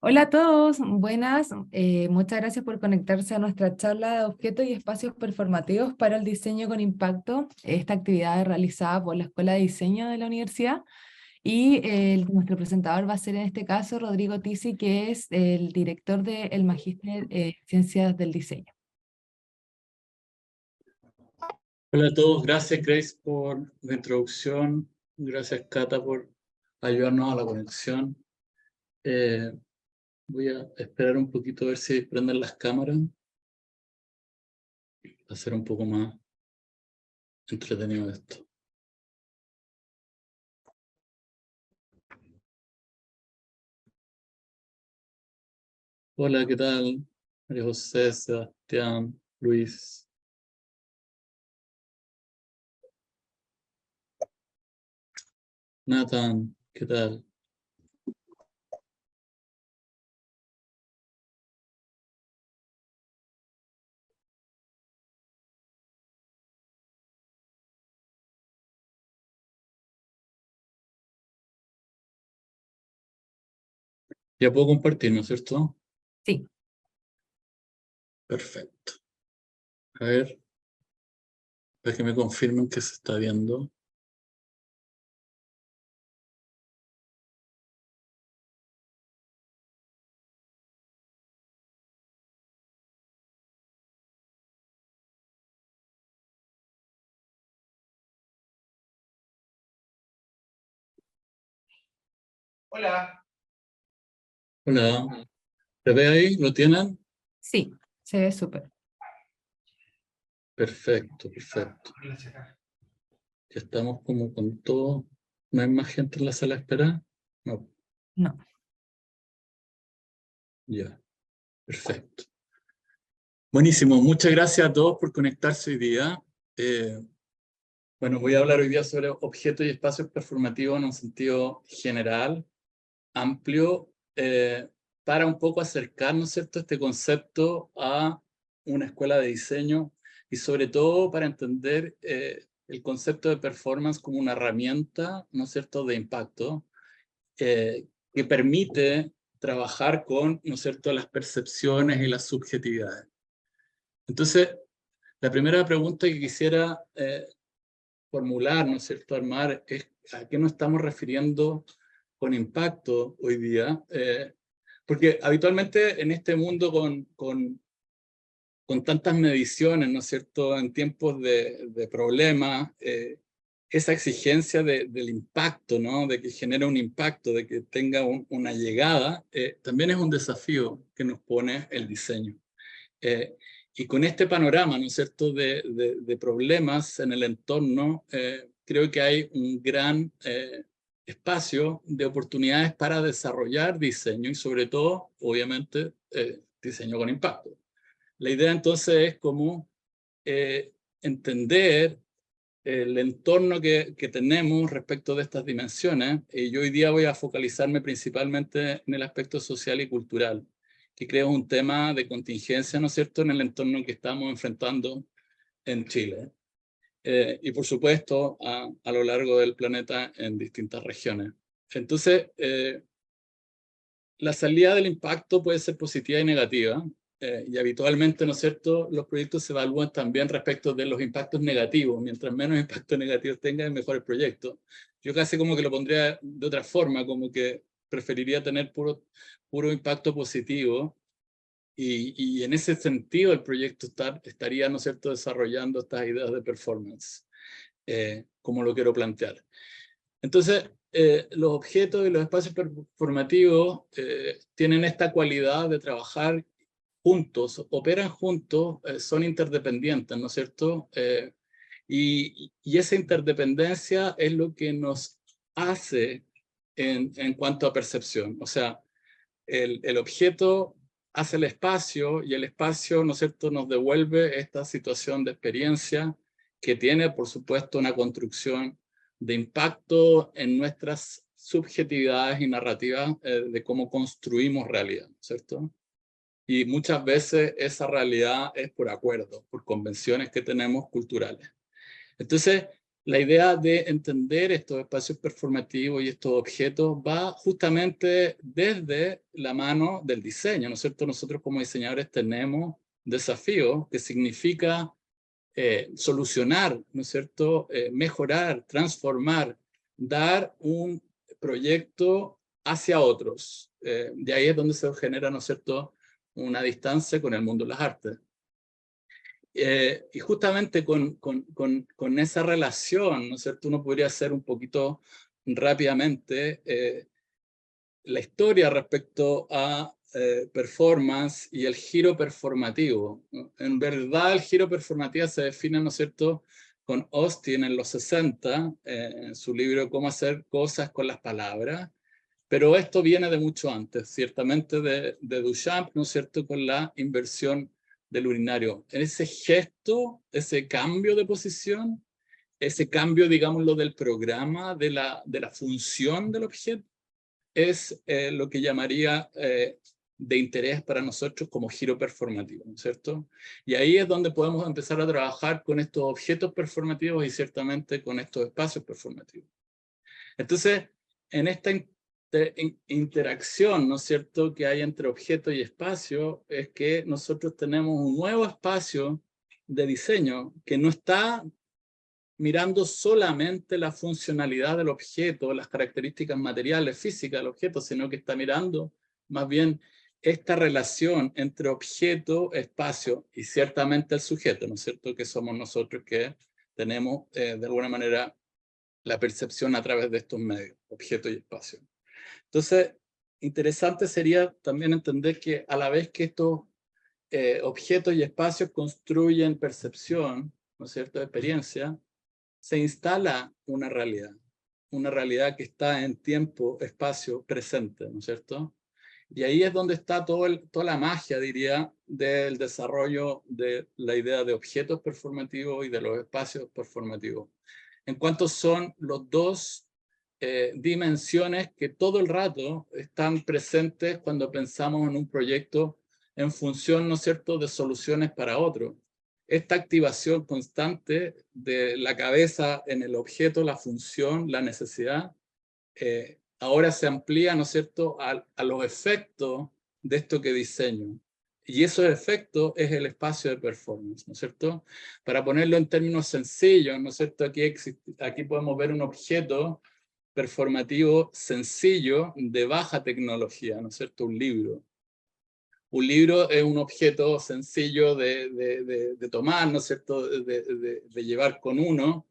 Hola a todos, buenas. Muchas gracias por conectarse a nuestra charla de objetos y espacios performativos para el diseño con impacto. Esta actividad es realizada por la Escuela de Diseño de la universidad y nuestro presentador va a ser en este caso Rodrigo Tisi, que es el director del Magíster en Ciencias del Diseño. Hola a todos, gracias Grace por la introducción, gracias Cata por ayudarnos a la conexión. Voy a esperar un poquito a ver si prenden las cámaras, para hacer un poco más entretenido esto. Hola, ¿qué tal? María José, Sebastián, Luis. Nathan, ¿qué tal? Ya puedo compartir, ¿no es cierto? Sí. Perfecto. A ver, para que me confirmen que se está viendo. Hola. Hola, ¿se ve ahí? ¿Lo tienen? Sí, se ve súper. Perfecto, perfecto. Ya estamos como con todo. ¿No hay más gente en la sala de espera? No, No. ya, perfecto. Buenísimo, muchas gracias a todos por conectarse hoy día. Bueno, voy a hablar hoy día sobre objetos y espacios performativos en un sentido general, amplio, para un poco acercarnos, ¿cierto?, este concepto a una escuela de diseño y sobre todo para entender el concepto de performance como una herramienta, ¿no es cierto?, de impacto, que permite trabajar con, ¿no es cierto?, las percepciones y las subjetividades. Entonces, la primera pregunta que quisiera formular, ¿no es cierto?, armar, es a qué nos estamos refiriendo con impacto hoy día. Porque habitualmente en este mundo con tantas mediciones, ¿no es cierto?, en tiempos de problemas, esa exigencia del impacto, ¿no?, de que genere un impacto, de que tenga una llegada, también es un desafío que nos pone el diseño. Y con este panorama, ¿no es cierto?, de problemas en el entorno, creo que hay un gran espacio de oportunidades para desarrollar diseño y sobre todo, obviamente, diseño con impacto. La idea entonces es cómo entender el entorno que tenemos respecto de estas dimensiones. Y yo hoy día voy a focalizarme principalmente en el aspecto social y cultural, que creo es un tema de contingencia, ¿no es cierto?, en el entorno que estamos enfrentando en Chile. Y por supuesto a lo largo del planeta en distintas regiones. Entonces, la salida del impacto puede ser positiva y negativa, y habitualmente, ¿no es cierto?, los proyectos se evalúan también respecto de los impactos negativos. Mientras menos impactos negativos tenga, mejor el proyecto. Yo casi como que lo pondría de otra forma, como que preferiría tener puro impacto positivo, y en ese sentido el proyecto estaría, ¿no es cierto?, desarrollando estas ideas de performance, como lo quiero plantear. Entonces, los objetos y los espacios performativos tienen esta cualidad de trabajar juntos, operan juntos, son interdependientes, ¿no es cierto? Y esa interdependencia es lo que nos hace en cuanto a percepción. O sea, el objeto hace el espacio y el espacio, ¿no es cierto?, nos devuelve esta situación de experiencia que tiene, por supuesto, una construcción de impacto en nuestras subjetividades y narrativas de cómo construimos realidad, ¿cierto? Y muchas veces esa realidad es por acuerdo, por convenciones que tenemos culturales. Entonces, la idea de entender estos espacios performativos y estos objetos va justamente desde la mano del diseño, ¿no es cierto? Nosotros como diseñadores tenemos desafíos que significa solucionar, ¿no es cierto? Mejorar, transformar, dar un proyecto hacia otros. De ahí es donde se genera, ¿no es cierto?, una distancia con el mundo de las artes. Y justamente con esa relación, ¿no es cierto?, uno podría hacer un poquito rápidamente la historia respecto a performance y el giro performativo, ¿no? En verdad, el giro performativo se define, ¿no es cierto?, con Austin en los 60, en su libro Cómo hacer cosas con las palabras, pero esto viene de mucho antes, ciertamente de Duchamp, ¿no es cierto?, con la inversión del urinario. En ese gesto, ese cambio de posición, ese cambio, digámoslo, del programa, de la función del objeto, es lo que llamaría de interés para nosotros como giro performativo, ¿no es cierto? Y ahí es donde podemos empezar a trabajar con estos objetos performativos y ciertamente con estos espacios performativos. Entonces, en esta interacción, ¿no es cierto?, que hay entre objeto y espacio, es que nosotros tenemos un nuevo espacio de diseño que no está mirando solamente la funcionalidad del objeto, las características materiales, físicas del objeto, sino que está mirando más bien esta relación entre objeto, espacio y ciertamente el sujeto, ¿no es cierto?, que somos nosotros que tenemos de alguna manera la percepción a través de estos medios, objeto y espacio. Entonces, interesante sería también entender que a la vez que estos objetos y espacios construyen percepción, ¿no es cierto?, experiencia, se instala una realidad que está en tiempo, espacio, presente, ¿no es cierto? Y ahí es donde está toda la magia, diría, del desarrollo de la idea de objetos performativos y de los espacios performativos. En cuanto son los dos dimensiones que todo el rato están presentes cuando pensamos en un proyecto en función, ¿no es cierto?, de soluciones para otros. Esta activación constante de la cabeza en el objeto, la función, la necesidad, ahora se amplía, ¿no es cierto?, a los efectos de esto que diseño. Y esos efectos es el espacio de performance, ¿no es cierto? Para ponerlo en términos sencillos, ¿no es cierto?, aquí podemos ver un objeto performativo sencillo de baja tecnología, ¿no es cierto?, un libro. Un libro es un objeto sencillo de tomar, ¿no es cierto?, de llevar con uno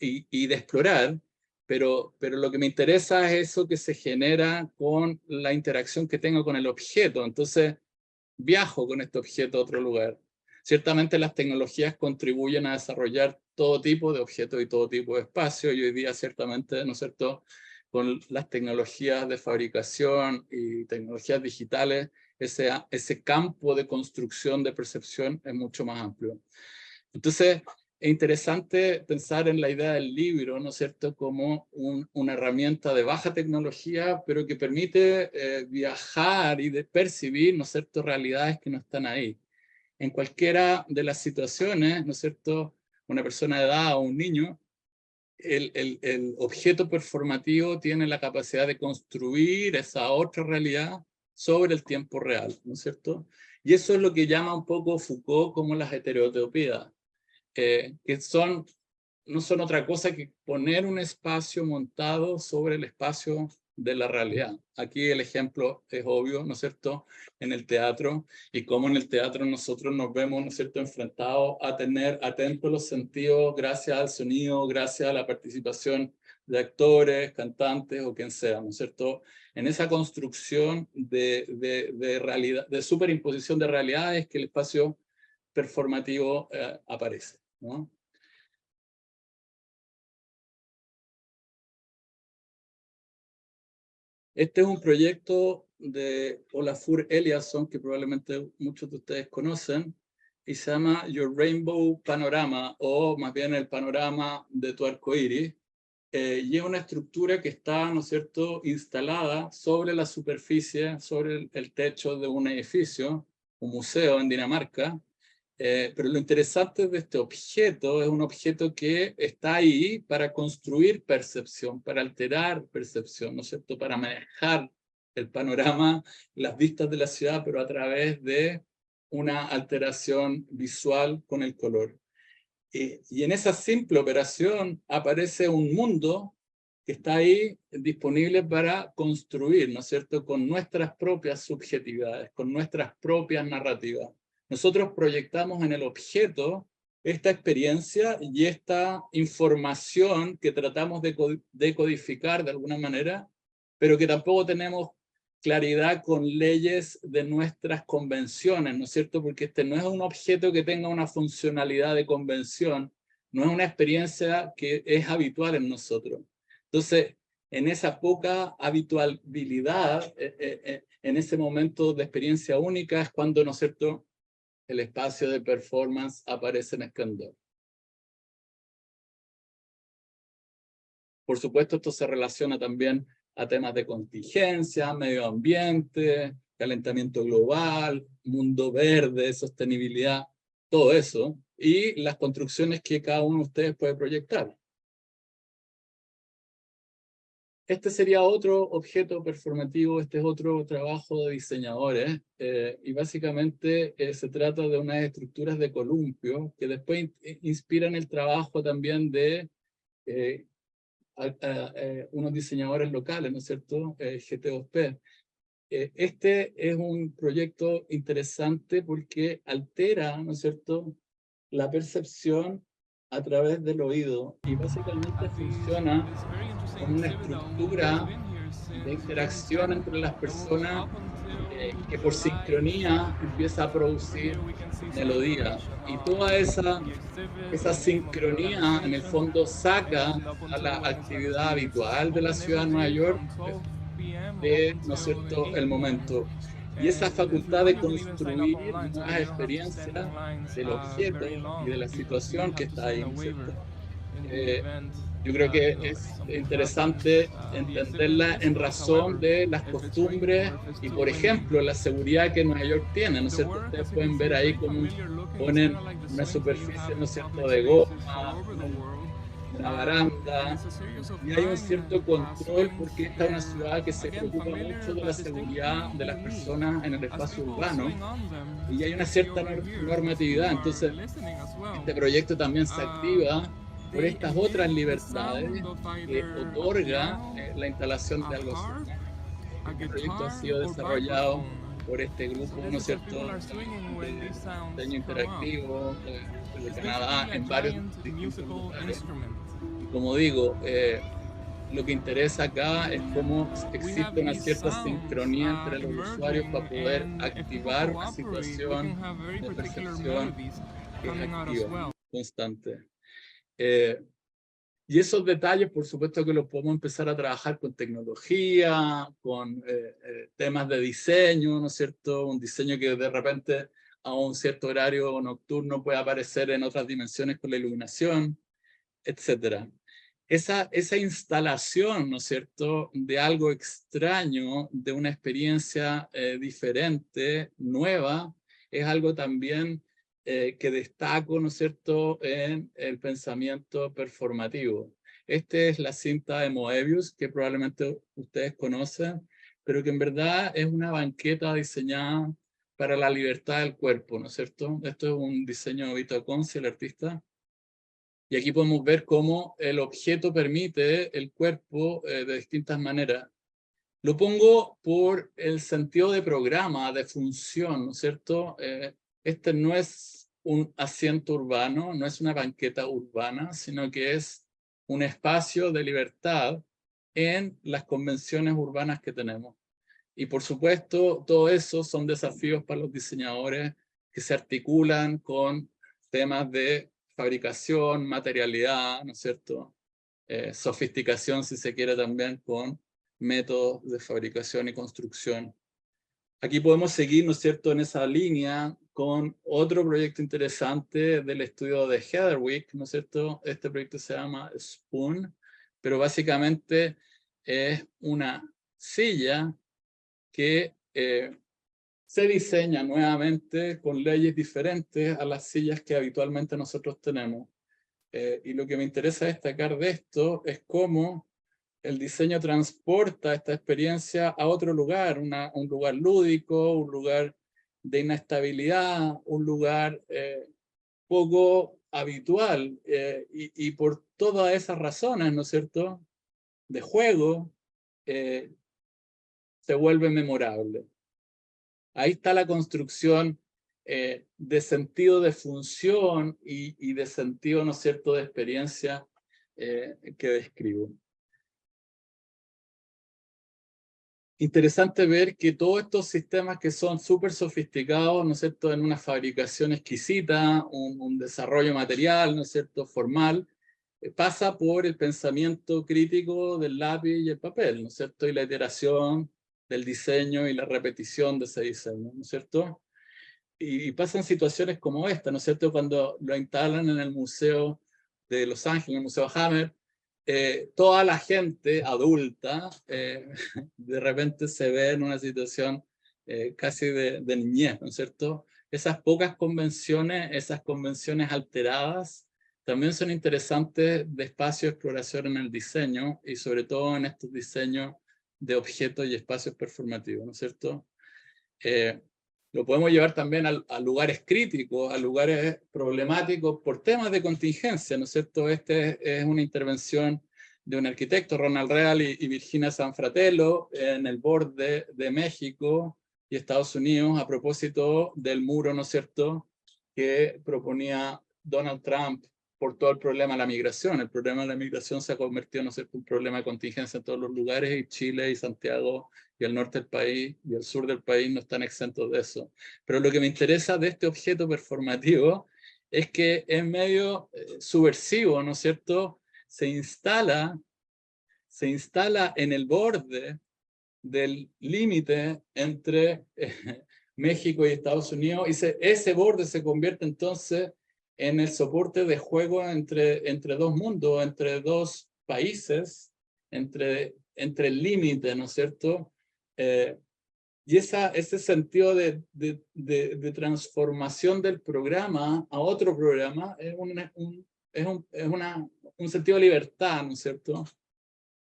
y de explorar, pero lo que me interesa es eso que se genera con la interacción que tengo con el objeto. Entonces, viajo con este objeto a otro lugar. Ciertamente las tecnologías contribuyen a desarrollar todo tipo de objetos y todo tipo de espacio, y hoy día ciertamente, ¿no es cierto?, con las tecnologías de fabricación y tecnologías digitales, ese campo de construcción de percepción es mucho más amplio. Entonces, es interesante pensar en la idea del libro, ¿no es cierto?, como una herramienta de baja tecnología, pero que permite viajar y percibir, ¿no es cierto?, realidades que no están ahí. En cualquiera de las situaciones, ¿no es cierto?, una persona de edad o un niño, el objeto performativo tiene la capacidad de construir esa otra realidad sobre el tiempo real, ¿no es cierto? Y eso es lo que llama un poco Foucault como las heterotopías, que no son otra cosa que poner un espacio montado sobre el espacio de la realidad. Aquí el ejemplo es obvio, ¿no es cierto?, en el teatro, y cómo en el teatro nosotros nos vemos, ¿no es cierto?, enfrentados a tener atentos los sentidos gracias al sonido, gracias a la participación de actores, cantantes o quien sea, ¿no es cierto?, en esa construcción de realidad, de superimposición de realidades que el espacio performativo aparece, ¿no? Este es un proyecto de Olafur Eliasson, que probablemente muchos de ustedes conocen, y se llama Your Rainbow Panorama, o más bien el panorama de tu arco iris. Y es una estructura que está, ¿no es cierto?, instalada sobre la superficie, sobre el techo de un edificio, un museo en Dinamarca, Pero lo interesante de este objeto es un objeto que está ahí para construir percepción, para alterar percepción, ¿no es cierto? Para manejar el panorama, las vistas de la ciudad, pero a través de una alteración visual con el color. Y en esa simple operación aparece un mundo que está ahí disponible para construir, ¿no es cierto?, con nuestras propias subjetividades, con nuestras propias narrativas. Nosotros proyectamos en el objeto esta experiencia y esta información que tratamos de decodificar de alguna manera, pero que tampoco tenemos claridad con leyes de nuestras convenciones, ¿no es cierto? Porque este no es un objeto que tenga una funcionalidad de convención, no es una experiencia que es habitual en nosotros. Entonces, en esa poca habitualidad, en ese momento de experiencia única, es cuando, ¿no es cierto?, el espacio de performance aparece en esplendor. Por supuesto, esto se relaciona también a temas de contingencia, medio ambiente, calentamiento global, mundo verde, sostenibilidad, todo eso, y las construcciones que cada uno de ustedes puede proyectar. Este sería otro objeto performativo, este es otro trabajo de diseñadores, y básicamente se trata de unas estructuras de columpio que después inspiran el trabajo también de unos diseñadores locales, ¿no es cierto? GT2P. Este es un proyecto interesante porque altera, ¿no es cierto?, la percepción a través del oído y básicamente funciona como una estructura de interacción entre las personas que por sincronía empieza a producir melodía. Y toda esa sincronía en el fondo saca a la actividad habitual de la ciudad de Nueva York de, ¿no es cierto?, el momento. Y esa facultad de construir nuevas experiencias del objeto y de la situación que está ahí, ¿no es cierto? Yo creo que es interesante entenderla en razón de las costumbres y, por ejemplo, la seguridad que Nueva York tiene, ¿no es cierto? Ustedes pueden ver ahí cómo ponen una superficie, ¿no es cierto?, de goma, una baranda, y hay un cierto control porque esta es una ciudad que se preocupa mucho de la seguridad de las personas en el espacio urbano y hay una cierta normatividad. Entonces, este proyecto también se activa por estas otras libertades que otorga la instalación de algo así. Este proyecto ha sido desarrollado por este grupo, ¿no es cierto?, de diseño interactivo de Canadá en varios distintos lugares. Y como digo, lo que interesa acá es cómo existe una cierta sincronía entre los usuarios para poder activar una situación de percepción que es activa, constante. Y esos detalles, por supuesto que los podemos empezar a trabajar con tecnología, con temas de diseño, ¿no es cierto? Un diseño que de repente a un cierto horario nocturno puede aparecer en otras dimensiones con la iluminación, etcétera. Esa instalación, ¿no es cierto?, de algo extraño, de una experiencia diferente, nueva, es algo también que destaco, ¿no es cierto?, en el pensamiento performativo. Esta es la cinta de Moebius, que probablemente ustedes conocen, pero que en verdad es una banqueta diseñada para la libertad del cuerpo, ¿no es cierto? Esto es un diseño de Vito Acconci, el artista. Y aquí podemos ver cómo el objeto permite el cuerpo de distintas maneras. Lo pongo por el sentido de programa, de función, ¿no es cierto? Este no es un asiento urbano, no es una banqueta urbana, sino que es un espacio de libertad en las convenciones urbanas que tenemos. Y por supuesto, todo eso son desafíos para los diseñadores que se articulan con temas de fabricación, materialidad, ¿no es cierto? Sofisticación, si se quiere, también con métodos de fabricación y construcción. Aquí podemos seguir, ¿no es cierto?, en esa línea con otro proyecto interesante del estudio de Heatherwick, ¿no es cierto? Este proyecto se llama Spoon, pero básicamente es una silla que se diseña nuevamente con leyes diferentes a las sillas que habitualmente nosotros tenemos. Y lo que me interesa destacar de esto es cómo el diseño transporta esta experiencia a otro lugar, un lugar lúdico, un lugar de inestabilidad, un lugar poco habitual, y por todas esas razones, ¿no es cierto?, de juego, se vuelve memorable. Ahí está la construcción de sentido de función y de sentido, ¿no es cierto?, de experiencia que describo. Interesante ver que todos estos sistemas que son súper sofisticados, ¿no es cierto?, en una fabricación exquisita, un desarrollo material, ¿no es cierto?, formal, pasa por el pensamiento crítico del lápiz y el papel, ¿no es cierto?, y la iteración del diseño y la repetición de ese diseño, ¿no es cierto? Y pasan situaciones como esta, ¿no es cierto?, cuando lo instalan en el Museo de Los Ángeles, el Museo Hammer, toda la gente adulta de repente se ve en una situación casi de niñez, ¿no es cierto? Esas pocas convenciones, esas convenciones alteradas, también son interesantes de espacio de exploración en el diseño y sobre todo en estos diseños de objetos y espacios performativos, ¿no es cierto? Lo podemos llevar también a lugares críticos, a lugares problemáticos por temas de contingencia, ¿no es cierto? Este es una intervención de un arquitecto, Ronald Real y Virginia Sanfratello, en el borde de México y Estados Unidos, a propósito del muro, ¿no es cierto?, que proponía Donald Trump por todo el problema de la migración. El problema de la migración se ha convertido, ¿no es cierto?, en un problema de contingencia en todos los lugares, y Chile y Santiago y el norte del país y el sur del país no están exentos de eso. Pero lo que me interesa de este objeto performativo es que es medio subversivo, ¿no es cierto? Se instala en el borde del límite entre México y Estados Unidos, y ese borde se convierte entonces en el soporte de juego entre dos mundos, entre dos países, entre el límite, ¿no es cierto? Y ese sentido de transformación del programa a otro programa es un sentido de libertad, ¿no es cierto?,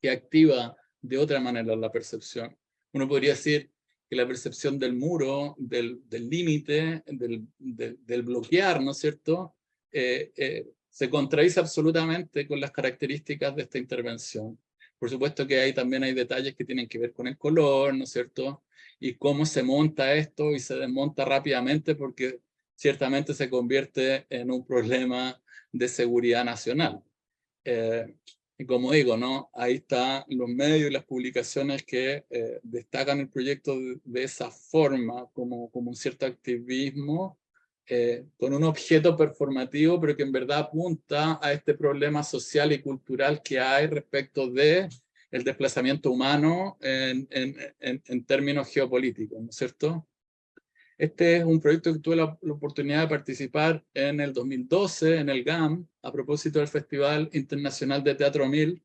que activa de otra manera la percepción. Uno podría decir que la percepción del muro, del límite, del bloquear, ¿no es cierto?, se contradice absolutamente con las características de esta intervención. Por supuesto que también hay detalles que tienen que ver con el color, ¿no es cierto?, y cómo se monta esto y se desmonta rápidamente, porque ciertamente se convierte en un problema de seguridad nacional. Y como digo, ¿no?, ahí están los medios y las publicaciones que destacan el proyecto de esa forma, como un cierto activismo, con un objeto performativo, pero que en verdad apunta a este problema social y cultural que hay respecto de el desplazamiento humano en términos geopolíticos, ¿no es cierto? Este es un proyecto que tuve la oportunidad de participar en el 2012 en el GAM, a propósito del Festival Internacional de Teatro 1000,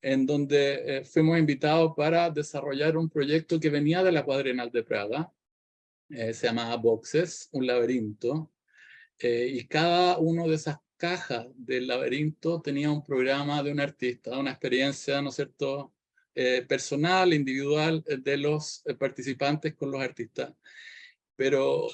en donde fuimos invitados para desarrollar un proyecto que venía de la Cuadrienal de Praga. Se llamaba Boxes, un laberinto, y cada una de esas cajas del laberinto tenía un programa de un artista, una experiencia, ¿no es cierto?, personal, individual, de los participantes con los artistas. Pero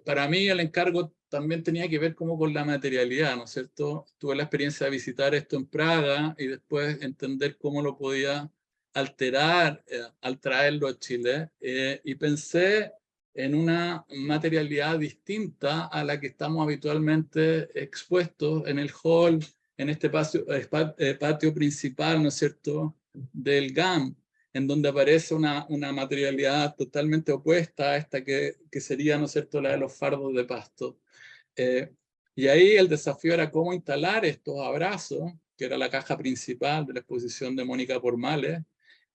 para mí el encargo también tenía que ver como con la materialidad, ¿no es cierto? Tuve la experiencia de visitar esto en Praga y después entender cómo lo podía alterar al traerlo a Chile, y pensé en una materialidad distinta a la que estamos habitualmente expuestos en el hall, en este patio principal, ¿no es cierto?, del GAM, en donde aparece una materialidad totalmente opuesta a esta que sería, ¿no es cierto?, la de los fardos de pasto. Y ahí el desafío era cómo instalar estos abrazos, que era la caja principal de la exposición de Mónica Pormales,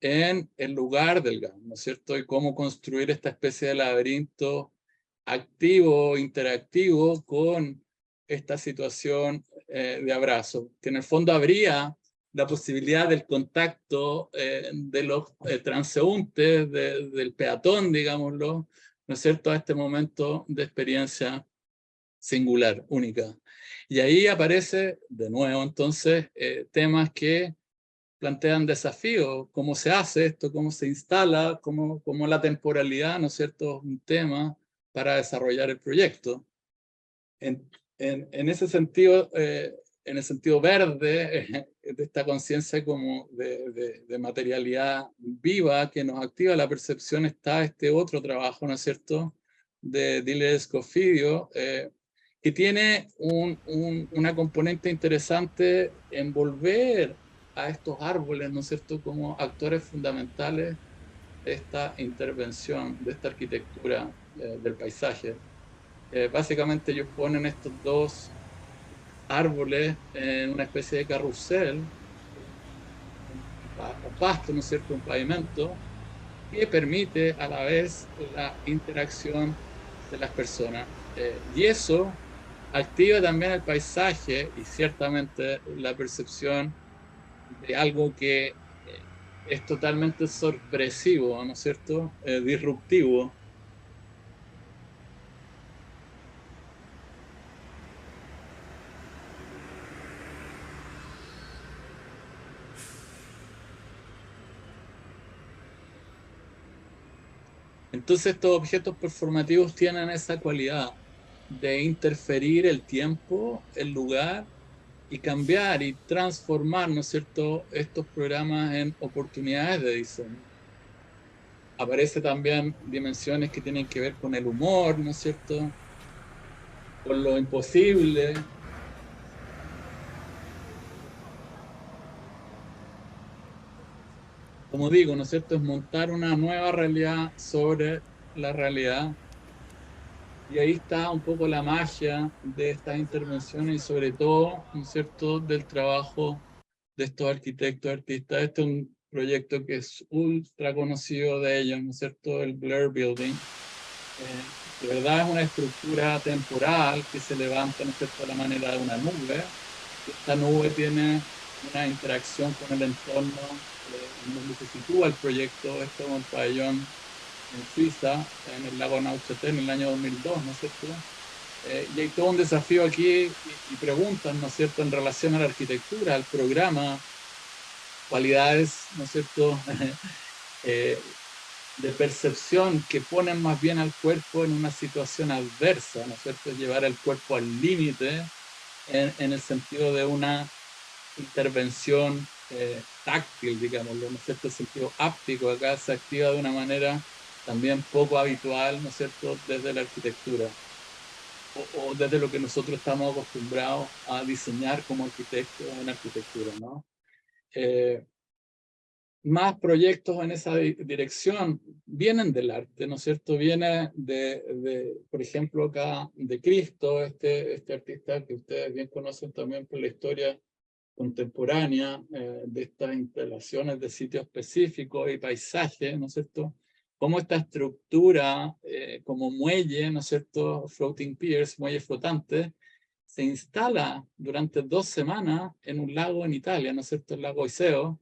en el lugar del GAM, ¿no es cierto?, y cómo construir esta especie de laberinto activo, interactivo, con esta situación de abrazo, que en el fondo habría la posibilidad del contacto de los transeúntes, del peatón, digámoslo, ¿no es cierto?, a este momento de experiencia singular, única. Y ahí aparece de nuevo entonces temas que plantean desafíos, cómo se hace esto, cómo se instala, cómo la temporalidad, ¿no es cierto?, es un tema para desarrollar el proyecto. En ese sentido, en el sentido verde, de esta conciencia como de materialidad viva que nos activa la percepción, está este otro trabajo, ¿no es cierto?, de Dile Scofidio, que tiene una componente interesante en volver a estos árboles, ¿no es cierto?, como actores fundamentales de esta intervención, de esta arquitectura del paisaje. Básicamente ellos ponen estos dos árboles en una especie de carrusel, un pasto, ¿no es cierto?, un pavimento, que permite a la vez la interacción de las personas. Y eso activa también el paisaje y ciertamente la percepción de algo que es totalmente sorpresivo, ¿no es cierto?, disruptivo. Entonces estos objetos performativos tienen esa cualidad de interferir el tiempo, el lugar, y cambiar y transformar, ¿no es cierto?, estos programas en oportunidades de diseño. Aparece también dimensiones que tienen que ver con el humor, ¿no es cierto?, con lo imposible. Como digo, ¿no es cierto?, es montar una nueva realidad sobre la realidad. Y ahí está un poco la magia de estas intervenciones y sobre todo, ¿no es cierto?, del trabajo de estos arquitectos, artistas. Este es un proyecto que es ultra conocido de ellos, ¿no es cierto?, el Blair Building. De verdad es una estructura temporal que se levanta, ¿no es cierto?, a la manera de una nube. Esta nube tiene una interacción con el entorno en donde se sitúa el proyecto. Esto es un pabellón en Suiza, en el lago Neuchâtel, en el año 2002, ¿no es cierto? Y hay todo un desafío aquí y preguntas, ¿no es cierto?, en relación a la arquitectura, al programa, cualidades, ¿no es cierto?, de percepción que ponen más bien al cuerpo en una situación adversa, ¿no es cierto?, llevar el cuerpo al límite en el sentido de una intervención táctil, digámoslo, ¿no es cierto?, el sentido áptico acá se activa de una manera también poco habitual, ¿no es cierto?, desde la arquitectura o desde lo que nosotros estamos acostumbrados a diseñar como arquitectos en arquitectura, ¿no? Más proyectos en esa dirección vienen del arte, ¿no es cierto? Viene por ejemplo, acá de Cristo, este artista que ustedes bien conocen también por la historia contemporánea de estas instalaciones de sitios específicos y paisajes, ¿no es cierto? Cómo esta estructura, como muelle, ¿no es cierto?, floating piers, muelles flotantes, se instala durante 2 semanas en un lago en Italia, ¿no es cierto?, el lago Iseo,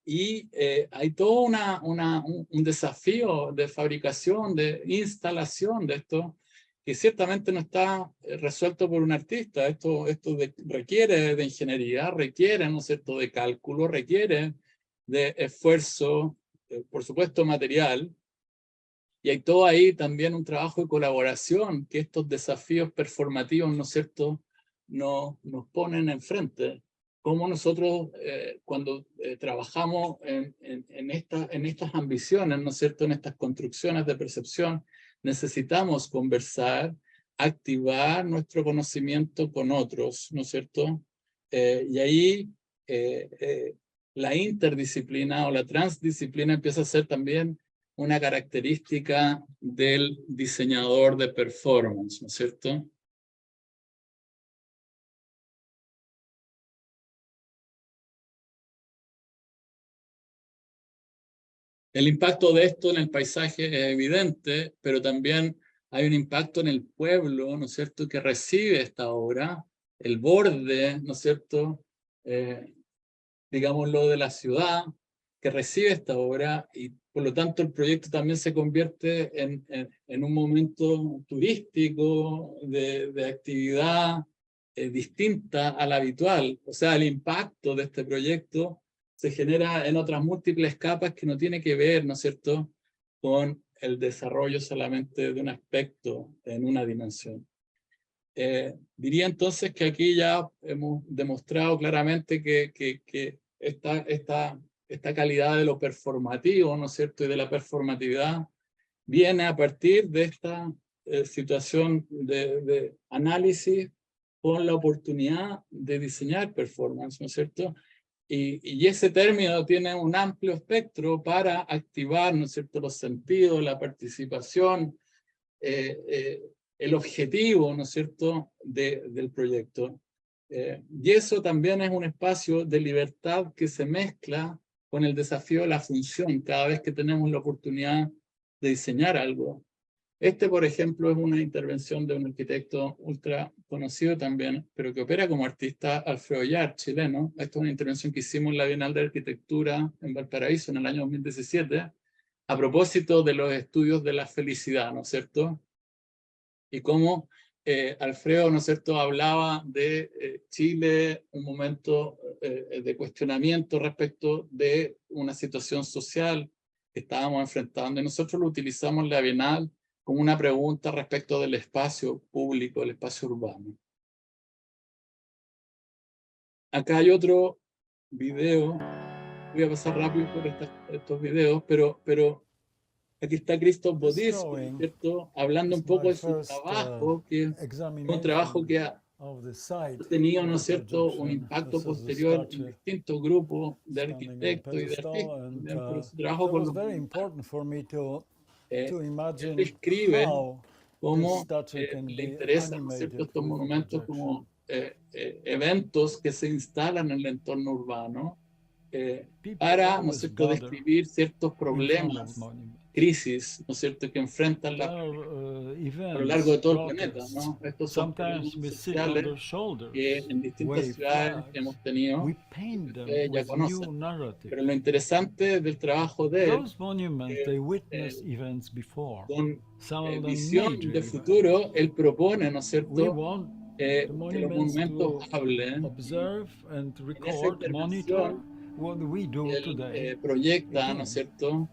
y hay todo un desafío de fabricación, de instalación de esto, que ciertamente no está resuelto por un artista. Esto requiere de ingeniería, requiere, ¿no es cierto?, de cálculo, requiere de esfuerzo, por supuesto material, y hay todo ahí también un trabajo de colaboración que estos desafíos performativos, ¿no es cierto?, nos ponen enfrente. Cómo nosotros cuando trabajamos en estas ambiciones, ¿no es cierto?, en estas construcciones de percepción, necesitamos conversar, activar nuestro conocimiento con otros, ¿no es cierto? Y ahí la interdisciplina o la transdisciplina empieza a ser también una característica del diseñador de performance, ¿no es cierto? El impacto de esto en el paisaje es evidente, pero también hay un impacto en el pueblo, ¿no es cierto?, que recibe esta obra, el borde, ¿no es cierto?, digámoslo, de la ciudad, que recibe esta obra, y por lo tanto el proyecto también se convierte en un momento turístico de actividad distinta a la habitual. O sea, el impacto de este proyecto se genera en otras múltiples capas que no tiene que ver, ¿no es cierto?, con el desarrollo solamente de un aspecto en una dimensión. Diría entonces que aquí ya hemos demostrado claramente que esta calidad de lo performativo, ¿no es cierto?, y de la performatividad viene a partir de esta situación de análisis con la oportunidad de diseñar performance, ¿no es cierto? Y ese término tiene un amplio espectro para activar, ¿no es cierto?, los sentidos, la participación, el objetivo, ¿no es cierto?, del proyecto. Y eso también es un espacio de libertad que se mezcla con el desafío de la función cada vez que tenemos la oportunidad de diseñar algo. Por ejemplo, es una intervención de un arquitecto ultra conocido también, pero que opera como artista, Alfredo Yar, chileno. Esta es una intervención que hicimos en la Bienal de Arquitectura en Valparaíso en el año 2017, a propósito de los estudios de la felicidad, ¿no es cierto? Y cómo Alfredo, ¿no es cierto?, hablaba de Chile, un momento de cuestionamiento respecto de una situación social que estábamos enfrentando, y nosotros lo utilizamos en la Bienal como una pregunta respecto del espacio público, el espacio urbano. Acá hay otro video, voy a pasar rápido por estos videos, pero aquí está Christoph Bodisky, ¿cierto?, hablando un poco de su trabajo, que es un trabajo que ha tenido, ¿no es cierto?, un impacto posterior en distintos grupos de arquitectos y de artistas, pero su trabajo con los monumentos. Él describe cómo le interesan, ¿no es cierto?, estos monumentos como eventos que se instalan en el entorno urbano para, ¿no es cierto?, describir ciertos problemas, crisis, ¿no es que enfrentan a lo largo de todo el planeta, ¿no? Estos son problemas sociales que en distintas ciudades hemos tenido, que ustedes ya conocen. Pero lo interesante del trabajo de él, con visión de futuro, él propone, ¿no es cierto?, que los monumentos hablen. En esa intervención, él proyecta, ¿no es cierto?,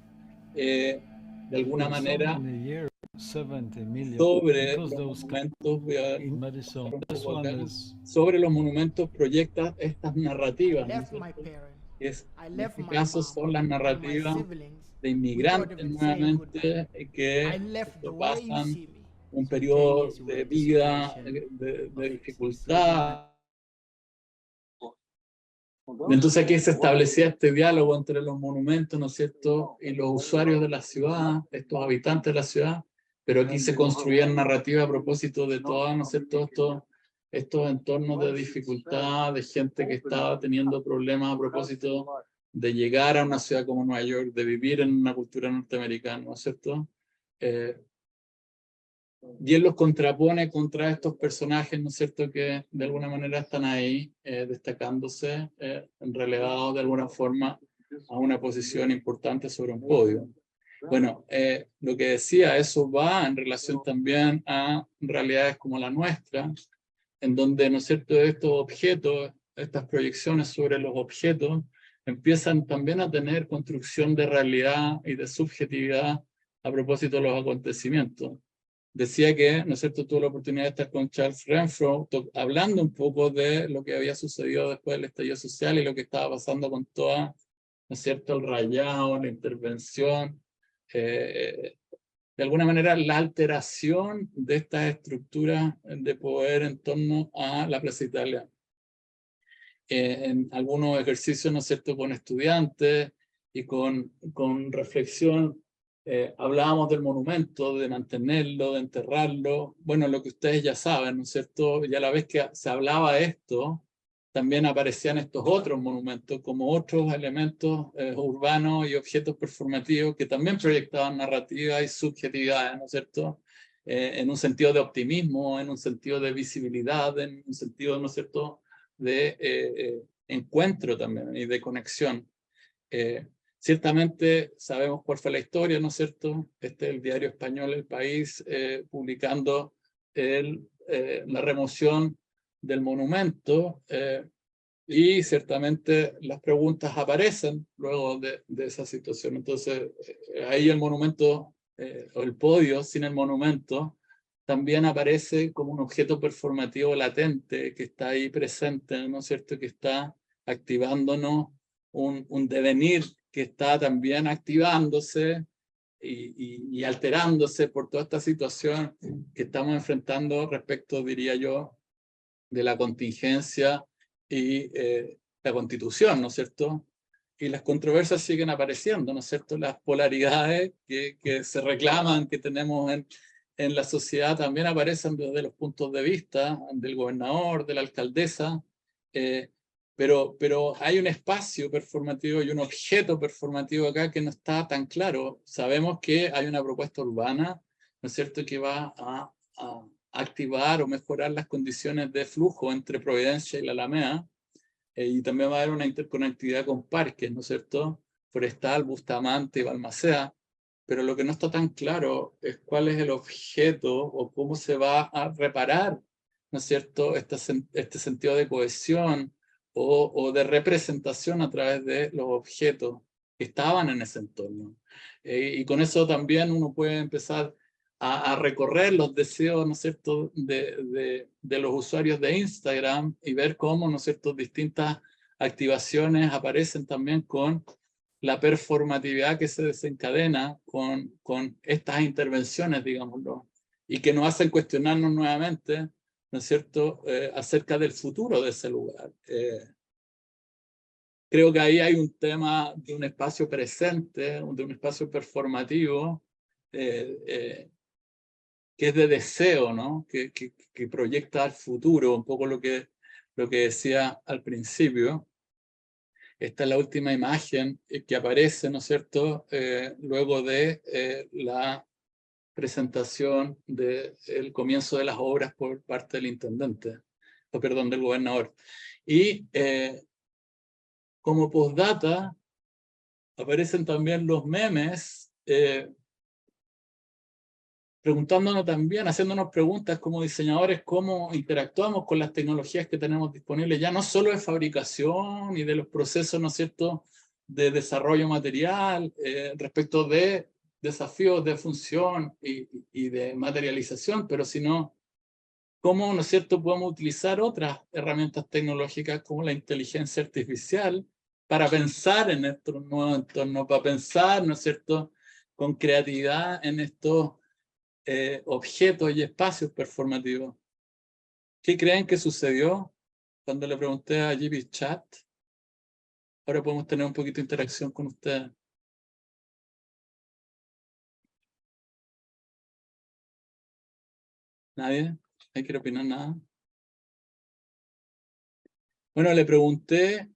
de alguna manera sobre los monumentos, voy a bajar un poco acá, sobre los monumentos proyecta estas narrativas, ¿no es cierto?, que en este caso son las narrativas de inmigrantes nuevamente que pasan un periodo de vida de dificultad. Entonces aquí se establecía este diálogo entre los monumentos, ¿no es cierto?, y los usuarios de la ciudad, estos habitantes de la ciudad, pero aquí se construían narrativas a propósito de todos, ¿no es cierto?, estos entornos de dificultad, de gente que estaba teniendo problemas a propósito de llegar a una ciudad como Nueva York, de vivir en una cultura norteamericana, ¿no es cierto? Y él los contrapone contra estos personajes, ¿no es cierto?, que de alguna manera están ahí destacándose, relegados de alguna forma a una posición importante sobre un podio. Bueno, lo que decía, eso va en relación también a realidades como la nuestra, en donde, ¿no es cierto?, estos objetos, estas proyecciones sobre los objetos, empiezan también a tener construcción de realidad y de subjetividad a propósito de los acontecimientos. Decía que, ¿no es cierto?, tuve la oportunidad de estar con Charles Renfro, hablando un poco de lo que había sucedido después del estallido social y lo que estaba pasando con toda, ¿no es cierto?, el rayado, la intervención, de alguna manera la alteración de estas estructuras de poder en torno a la Plaza Italia. En algunos ejercicios, ¿no es cierto?, con estudiantes y con reflexión, hablábamos del monumento, de mantenerlo, de enterrarlo. Bueno, lo que ustedes ya saben, ¿no es cierto?, y a la vez que se hablaba esto, también aparecían estos otros monumentos como otros elementos urbanos y objetos performativos que también proyectaban narrativa y subjetividad, ¿no es cierto?, en un sentido de optimismo, en un sentido de visibilidad, en un sentido, ¿no es cierto?, de encuentro también y de conexión. Ciertamente sabemos cuál fue la historia, ¿no es cierto? Este es el diario español El País, publicando la remoción del monumento, y ciertamente las preguntas aparecen luego de esa situación. Entonces, ahí el monumento, o el podio sin el monumento, también aparece como un objeto performativo latente que está ahí presente, ¿no es cierto? Que está activándonos un devenir que está también activándose y alterándose por toda esta situación que estamos enfrentando respecto, diría yo, de la contingencia y la Constitución, ¿no es cierto? Y las controversias siguen apareciendo, ¿no es cierto? Las polaridades que se reclaman, que tenemos en la sociedad, también aparecen desde los puntos de vista del gobernador, de la alcaldesa, pero hay un espacio performativo y un objeto performativo acá que no está tan claro. Sabemos que hay una propuesta urbana, ¿no es cierto?, que va a activar o mejorar las condiciones de flujo entre Providencia y la Alameda, y también va a haber una interconectividad con parques, ¿no es cierto?, Forestal, Bustamante y Balmaceda, pero lo que no está tan claro es cuál es el objeto o cómo se va a reparar, ¿no es cierto?, este sentido de cohesión o de representación a través de los objetos que estaban en ese entorno. Y con eso también uno puede empezar a recorrer los deseos, ¿no es cierto?, de los usuarios de Instagram y ver cómo, ¿no es cierto?, distintas activaciones aparecen también con la performatividad que se desencadena con estas intervenciones, digámoslo, y que nos hacen cuestionarnos nuevamente, ¿no es cierto?, acerca del futuro de ese lugar. Creo que ahí hay un tema de un espacio presente, de un espacio performativo, que es de deseo, ¿no? Que proyecta al futuro, un poco lo que decía al principio. Esta es la última imagen que aparece, ¿no es cierto?, luego de la presentación del comienzo de las obras por parte del intendente, o perdón, del gobernador. Y como postdata aparecen también los memes, preguntándonos también, haciéndonos preguntas como diseñadores, cómo interactuamos con las tecnologías que tenemos disponibles, ya no solo de fabricación y de los procesos, ¿no es cierto?, de desarrollo material, respecto de desafíos de función y de materialización, pero sino cómo, ¿no es cierto?, podemos utilizar otras herramientas tecnológicas como la inteligencia artificial para pensar en nuestro nuevo entorno, para pensar, ¿no es cierto?, con creatividad en estos objetos y espacios performativos. ¿Qué creen que sucedió cuando le pregunté a GB Chat? Ahora podemos tener un poquito de interacción con ustedes. ¿Nadie? ¿Hay que opinar nada? Bueno, le pregunté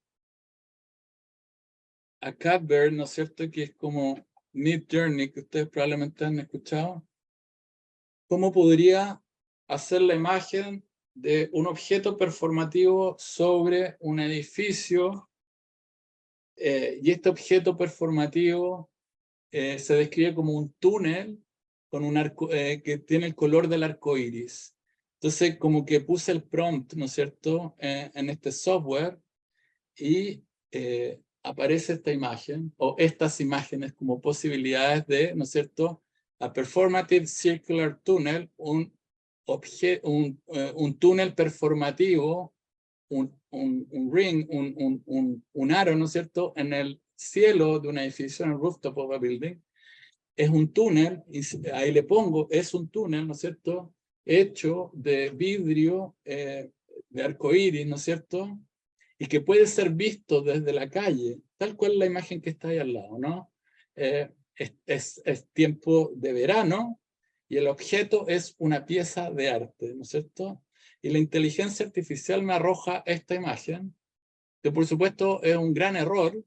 a Catbird, ¿no es cierto?, que es como Midjourney, que ustedes probablemente han escuchado. ¿Cómo podría hacer la imagen de un objeto performativo sobre un edificio? Y este objeto performativo se describe como un túnel con un arco, que tiene el color del arco iris. Entonces, como que puse el prompt, ¿no es cierto?, en este software, y aparece esta imagen, o estas imágenes como posibilidades de, ¿no es cierto?, a performative circular tunnel, un túnel performativo, un ring, un aro, ¿no es cierto?, en el cielo de un edificio, en el rooftop of a building. Es un túnel, y ahí le pongo, es un túnel, ¿no es cierto?, hecho de vidrio, de arcoíris, ¿no es cierto?, y que puede ser visto desde la calle, tal cual la imagen que está ahí al lado, ¿no? Es tiempo de verano y el objeto es una pieza de arte, ¿no es cierto? Y la inteligencia artificial me arroja esta imagen, que por supuesto es un gran error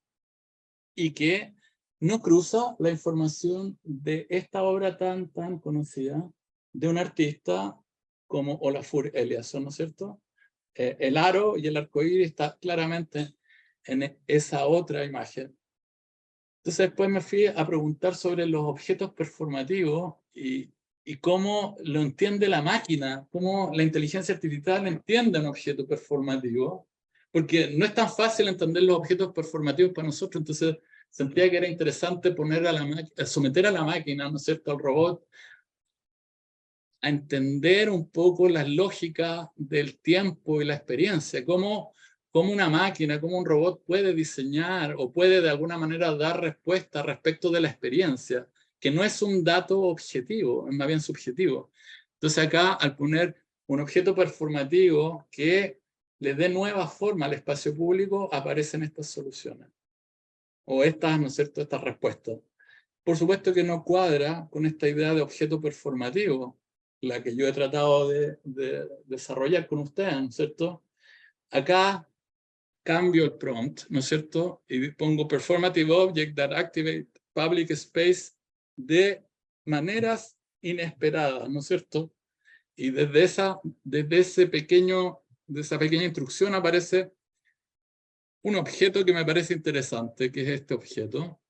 y que no cruza la información de esta obra tan conocida de un artista como Olafur Eliasson, ¿no es cierto? El aro y el arcoíris está claramente en esa otra imagen. Entonces después me fui a preguntar sobre los objetos performativos y cómo lo entiende la máquina, cómo la inteligencia artificial entiende un objeto performativo, porque no es tan fácil entender los objetos performativos para nosotros, entonces sentía que era interesante poner someter a la máquina, ¿no es cierto?, al robot, a entender un poco las lógicas del tiempo y la experiencia, cómo una máquina, cómo un robot puede diseñar o puede de alguna manera dar respuesta respecto de la experiencia, que no es un dato objetivo, es más bien subjetivo. Entonces acá, al poner un objeto performativo que le dé nueva forma al espacio público, aparecen estas soluciones. O estas, ¿no es cierto?, estas respuestas. Por supuesto que no cuadra con esta idea de objeto performativo, la que yo he tratado de desarrollar con ustedes, ¿no es cierto? Acá cambio el prompt, ¿no es cierto? Y pongo performative object that activate public space de maneras inesperadas, ¿no es cierto? Y desde esa pequeña instrucción aparece un objeto que me parece interesante, que es este objeto,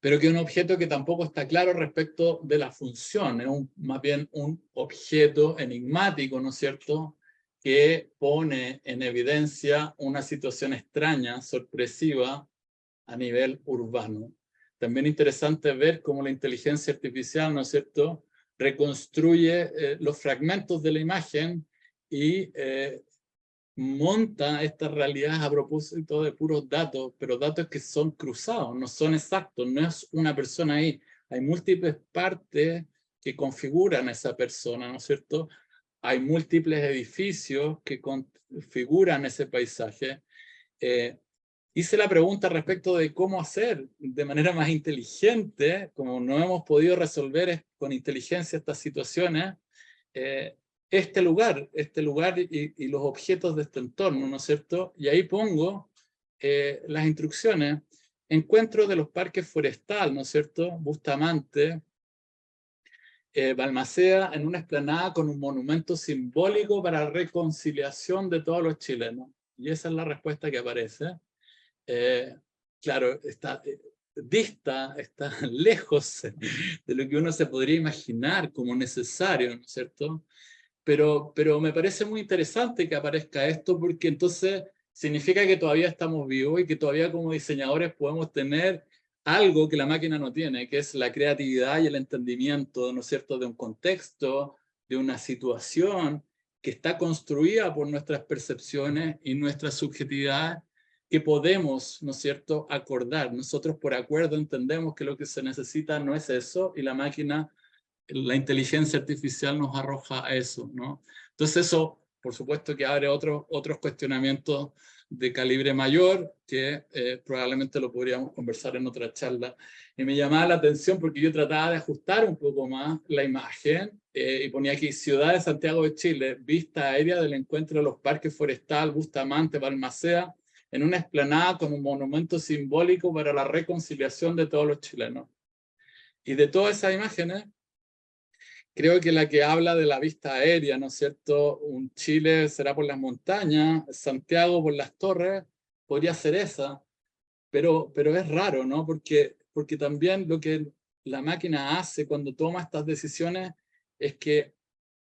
pero que es un objeto que tampoco está claro respecto de la función, es más bien un objeto enigmático, ¿no es cierto?, que pone en evidencia una situación extraña, sorpresiva, a nivel urbano. También interesante ver cómo la inteligencia artificial, ¿no es cierto?, reconstruye los fragmentos de la imagen y monta estas realidades a propósito de puros datos, pero datos que son cruzados, no son exactos, no es una persona ahí. Hay múltiples partes que configuran a esa persona, ¿no es cierto? Hay múltiples edificios que configuran ese paisaje. Hice la pregunta respecto de cómo hacer de manera más inteligente, como no hemos podido resolver con inteligencia estas situaciones, este lugar y los objetos de este entorno, ¿no es cierto? Y ahí pongo las instrucciones. Encuentro de los parques forestal, ¿no es cierto? Bustamante, Balmaceda, en una explanada con un monumento simbólico para la reconciliación de todos los chilenos. Y esa es la respuesta que aparece. Claro, está lejos de lo que uno se podría imaginar como necesario, ¿no es cierto? Pero me parece muy interesante que aparezca esto, porque entonces significa que todavía estamos vivos y que todavía como diseñadores podemos tener algo que la máquina no tiene, que es la creatividad y el entendimiento, ¿no es cierto?, de un contexto, de una situación que está construida por nuestras percepciones y nuestras subjetividades, que podemos, ¿no es cierto?, acordar. Nosotros por acuerdo entendemos que lo que se necesita no es eso, y la máquina, la inteligencia artificial nos arroja a eso, ¿no? Entonces eso, por supuesto que abre otros cuestionamientos de calibre mayor, que probablemente lo podríamos conversar en otra charla. Y me llamaba la atención porque yo trataba de ajustar un poco más la imagen, y ponía aquí Ciudad de Santiago de Chile, vista aérea del encuentro de los parques forestal, Bustamante, Balmaceda, en una explanada con un monumento simbólico para la reconciliación de todos los chilenos. Y de todas esas imágenes, creo que la que habla de la vista aérea, ¿no es cierto? Un Chile será por las montañas, Santiago por las torres, podría ser esa, pero es raro, ¿no? Porque también lo que la máquina hace cuando toma estas decisiones es que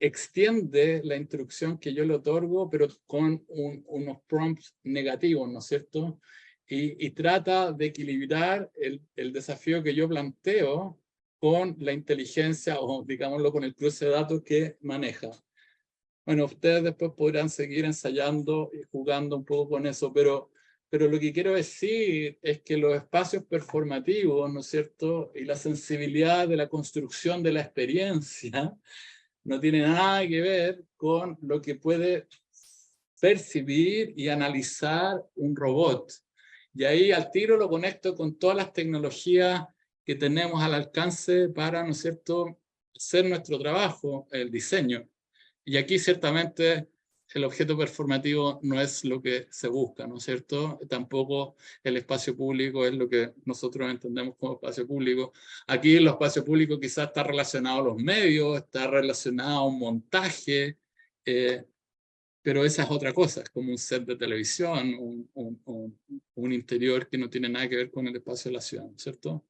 extiende la instrucción que yo le otorgo, pero con unos prompts negativos, ¿no es cierto? Y trata de equilibrar el desafío que yo planteo con la inteligencia, o digámoslo, con el cruce de datos que maneja. Bueno, ustedes después podrán seguir ensayando y jugando un poco con eso, pero lo que quiero decir es que los espacios performativos, ¿no es cierto?, y la sensibilidad de la construcción de la experiencia no tiene nada que ver con lo que puede percibir y analizar un robot. Y ahí al tiro lo conecto con todas las tecnologías que tenemos al alcance para, ¿no es cierto?, hacer nuestro trabajo, el diseño. Y aquí ciertamente el objeto performativo no es lo que se busca, ¿no es cierto? Tampoco el espacio público es lo que nosotros entendemos como espacio público. Aquí el espacio público quizás está relacionado a los medios, está relacionado a un montaje, pero esa es otra cosa, es como un set de televisión, un interior que no tiene nada que ver con el espacio de la ciudad, ¿no es cierto?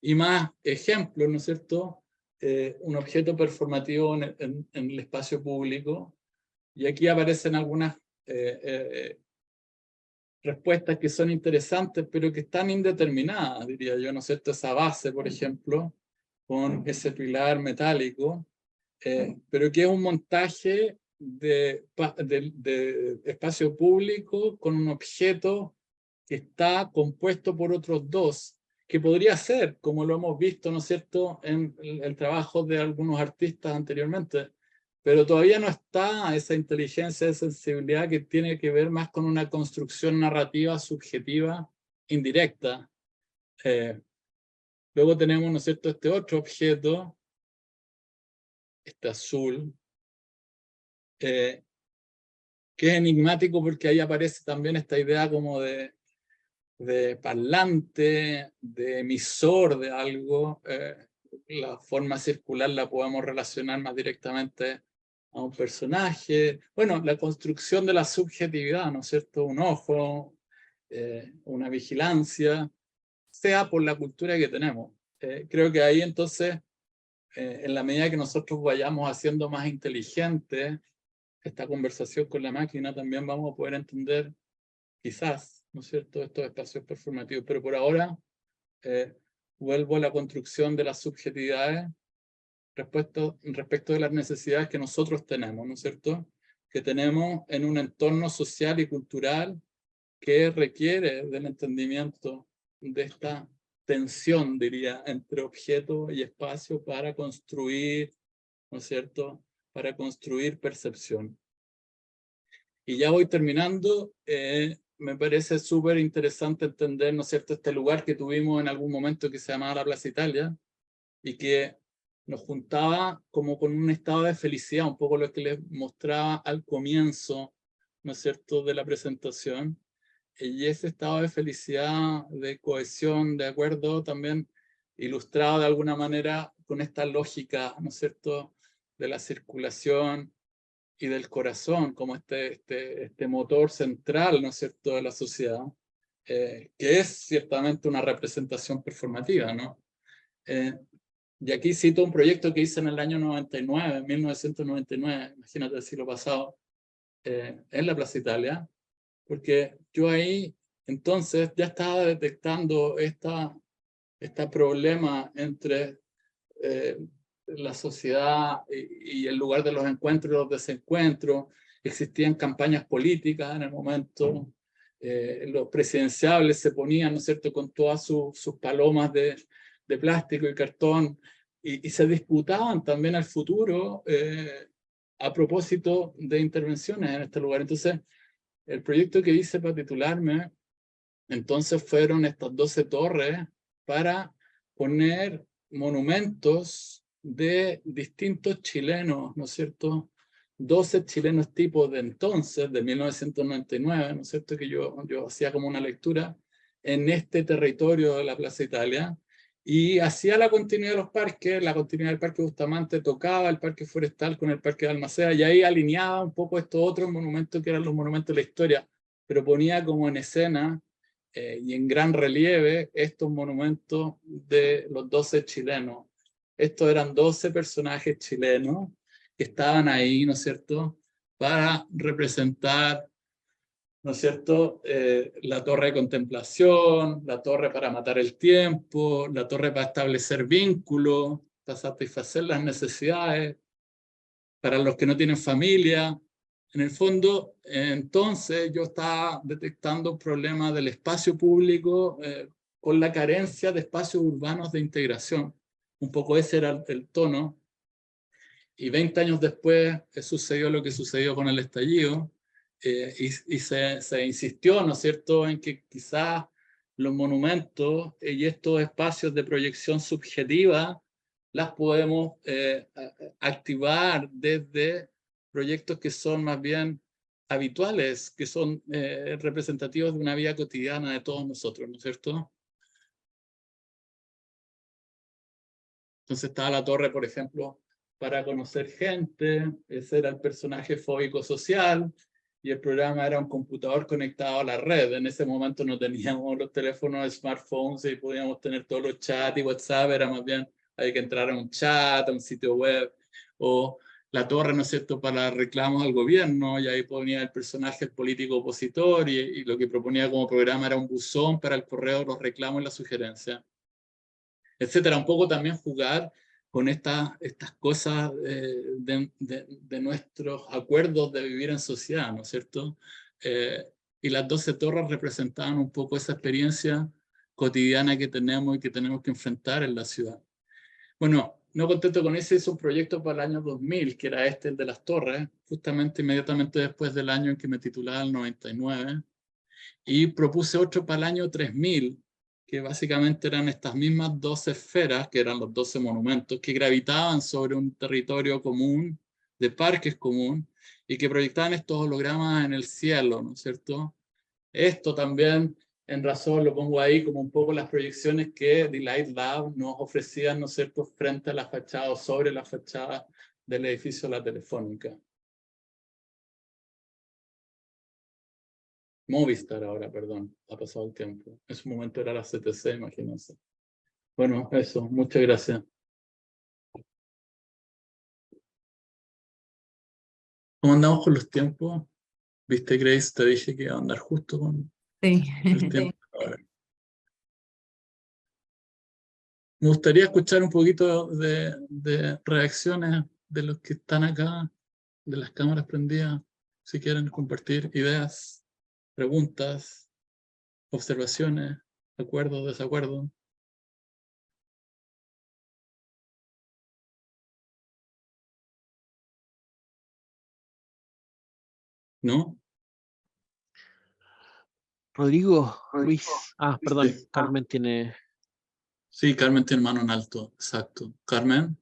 Y más ejemplos, ¿no es cierto? Un objeto performativo en el espacio público, y aquí aparecen algunas respuestas que son interesantes, pero que están indeterminadas, diría yo, ¿no es cierto? Esa base, por ejemplo, con ese pilar metálico, pero que es un montaje de espacio público con un objeto que está compuesto por otros dos, que podría ser, como lo hemos visto, ¿no es cierto?, en el trabajo de algunos artistas anteriormente, pero todavía no está esa inteligencia, esa sensibilidad que tiene que ver más con una construcción narrativa subjetiva indirecta. Luego tenemos, ¿no es cierto?, este otro objeto, este azul, que es enigmático porque ahí aparece también esta idea como de parlante, de emisor de algo. La forma circular la podemos relacionar más directamente a un personaje. Bueno, la construcción de la subjetividad, ¿no es cierto? Un ojo, una vigilancia, sea por la cultura que tenemos. Creo que ahí entonces, en la medida que nosotros vayamos haciendo más inteligente esta conversación con la máquina, también vamos a poder entender, quizás, ¿no es cierto?, estos espacios performativos. Pero por ahora, vuelvo a la construcción de las subjetividades respecto de las necesidades que nosotros tenemos, ¿no es cierto?, que tenemos en un entorno social y cultural que requiere del entendimiento de esta tensión, diría, entre objeto y espacio para construir, ¿no es cierto?, para construir percepción. Y ya voy terminando. Me parece súper interesante entender, ¿no es cierto?, este lugar que tuvimos en algún momento que se llamaba la Plaza Italia y que nos juntaba como con un estado de felicidad, un poco lo que les mostraba al comienzo, ¿no es cierto?, de la presentación. Y ese estado de felicidad, de cohesión, de acuerdo, también ilustrado de alguna manera con esta lógica, ¿no es cierto?, de la circulación y del corazón, como este motor central, ¿no es cierto?, de la sociedad, que es ciertamente una representación performativa, ¿no? Y aquí cito un proyecto que hice en el año 99, 1999, imagínate el siglo pasado, en la Plaza Italia, porque yo ahí entonces ya estaba detectando este problema entre la sociedad y el lugar de los encuentros y los desencuentros. Existían campañas políticas en el momento, los presidenciables se ponían, ¿no es cierto?, con todas sus palomas de plástico y cartón, y se disputaban también el futuro a propósito de intervenciones en este lugar. Entonces, el proyecto que hice para titularme, entonces fueron estas 12 torres para poner monumentos de distintos chilenos, ¿no es cierto? 12 chilenos tipos de entonces, de 1999, ¿no es cierto?, que yo hacía como una lectura en este territorio de la Plaza Italia, y hacía la continuidad de los parques, la continuidad del Parque Bustamante, tocaba el Parque Forestal con el Parque de Balmaceda, y ahí alineaba un poco estos otros monumentos que eran los monumentos de la historia, pero ponía como en escena y en gran relieve estos monumentos de los 12 chilenos. Estos eran 12 personajes chilenos que estaban ahí, ¿no es cierto?, para representar, ¿no es cierto?, la torre de contemplación, la torre para matar el tiempo, la torre para establecer vínculos, para satisfacer las necesidades, para los que no tienen familia. En el fondo, entonces yo estaba detectando problemas del espacio público con la carencia de espacios urbanos de integración. Un poco ese era el tono. Y 20 años después sucedió lo que sucedió con el estallido, y se insistió, ¿no es cierto?, en que quizás los monumentos y estos espacios de proyección subjetiva las podemos activar desde proyectos que son más bien habituales, que son representativos de una vida cotidiana de todos nosotros, ¿no es cierto? Entonces estaba la torre, por ejemplo, para conocer gente, ese era el personaje fóbico social, y el programa era un computador conectado a la red. En ese momento no teníamos los teléfonos smartphones y podíamos tener todos los chats y WhatsApp, era más bien, hay que entrar a un chat, a un sitio web, o la torre, ¿no es cierto?, para reclamos al gobierno, y ahí ponía el personaje, el político opositor, y lo que proponía como programa era un buzón para el correo, los reclamos y las sugerencias, etcétera. Un poco también jugar con estas cosas de nuestros acuerdos de vivir en sociedad, ¿no es cierto? Y las 12 torres representaban un poco esa experiencia cotidiana que tenemos y que tenemos que enfrentar en la ciudad. Bueno, no contento con ese, hice un proyecto para el año 2000, que era el de las torres, justamente inmediatamente después del año en que me titulaba el 99, y propuse otro para el año 3000, que básicamente eran estas mismas 12 esferas, que eran los 12 monumentos, que gravitaban sobre un territorio común, de parques común, y que proyectaban estos hologramas en el cielo, ¿no es cierto? Esto también, en razón, lo pongo ahí como un poco las proyecciones que Delight Lab nos ofrecían, ¿no es cierto?, frente a la fachada o sobre la fachada del edificio de la Telefónica. Movistar ahora, perdón, ha pasado el tiempo. En su momento era la CTC, imagínense. Bueno, eso, muchas gracias. ¿Cómo andamos con los tiempos? ¿Viste, Grace? Te dije que iba a andar justo con Sí. el tiempo. Ahora. Me gustaría escuchar un poquito de reacciones de los que están acá, de las cámaras prendidas, si quieren compartir ideas, preguntas, observaciones, acuerdos, desacuerdos. ¿No? Rodrigo, Luis. Perdón, Sí. Carmen tiene... Sí, Carmen tiene mano en alto, exacto. Carmen.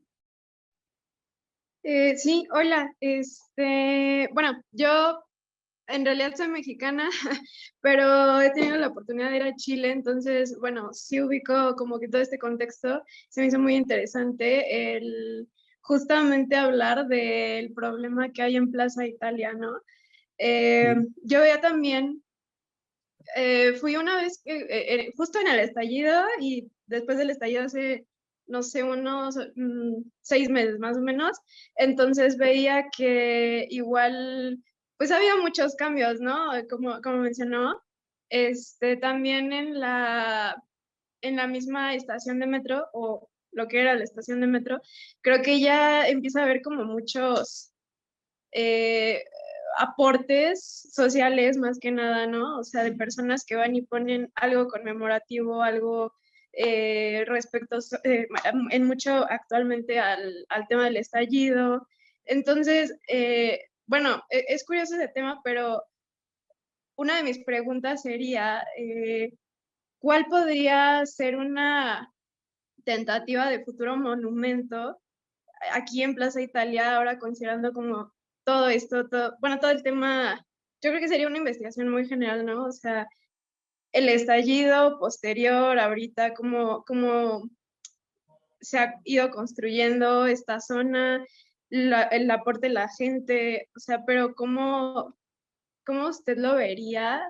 Sí, hola. Bueno, yo en realidad soy mexicana, pero he tenido la oportunidad de ir a Chile, entonces, bueno, sí ubico como que todo este contexto. Se me hizo muy interesante el justamente hablar del problema que hay en Plaza Italia, ¿no? Yo ya también fui una vez justo en el estallido y después del estallido hace, no sé, unos 6 meses más o menos, entonces veía que igual, pues había muchos cambios, ¿no? Como mencionó, también en la misma estación de metro o lo que era la estación de metro, creo que ya empieza a haber como muchos eh, aportes sociales más que nada, ¿no? O sea, de personas que van y ponen algo conmemorativo, algo respecto en mucho actualmente al tema del estallido. Entonces, bueno, es curioso ese tema, pero una de mis preguntas sería, ¿cuál podría ser una tentativa de futuro monumento aquí en Plaza Italia, ahora considerando como todo esto, bueno, todo el tema, yo creo que sería una investigación muy general, ¿no? O sea, el estallido posterior, ahorita, cómo se ha ido construyendo esta zona, el aporte de la gente, o sea, pero ¿cómo usted lo vería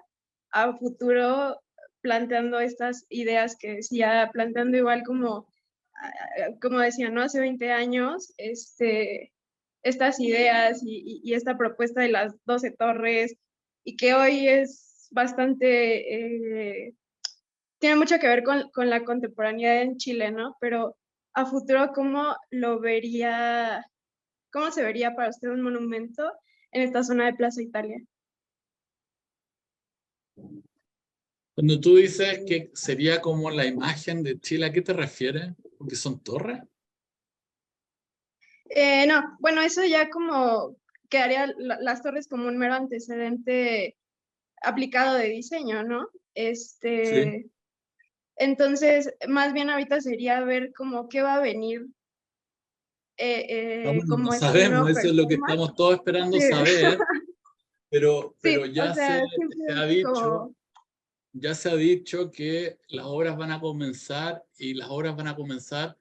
a futuro planteando estas ideas que decía, planteando igual como decía, ¿no? Hace 20 años, estas ideas y esta propuesta de las 12 torres, y que hoy es bastante, tiene mucho que ver con la contemporaneidad en Chile, ¿no? Pero a futuro, cómo se vería para usted un monumento en esta zona de Plaza Italia? Cuando tú dices que sería como la imagen de Chile, ¿a qué te refieres? ¿Porque son torres? No, bueno, eso ya como quedaría las torres como un mero antecedente aplicado de diseño, ¿no? Sí. Entonces, más bien ahorita sería ver como qué va a venir Bueno, no como este sabemos, nuevo eso es lo que performance. estamos todos esperando Sí, saber, pero sí, o ya sea, se ha simplemente dicho, como, ya se ha dicho que las obras van a comenzar y las obras van a comenzar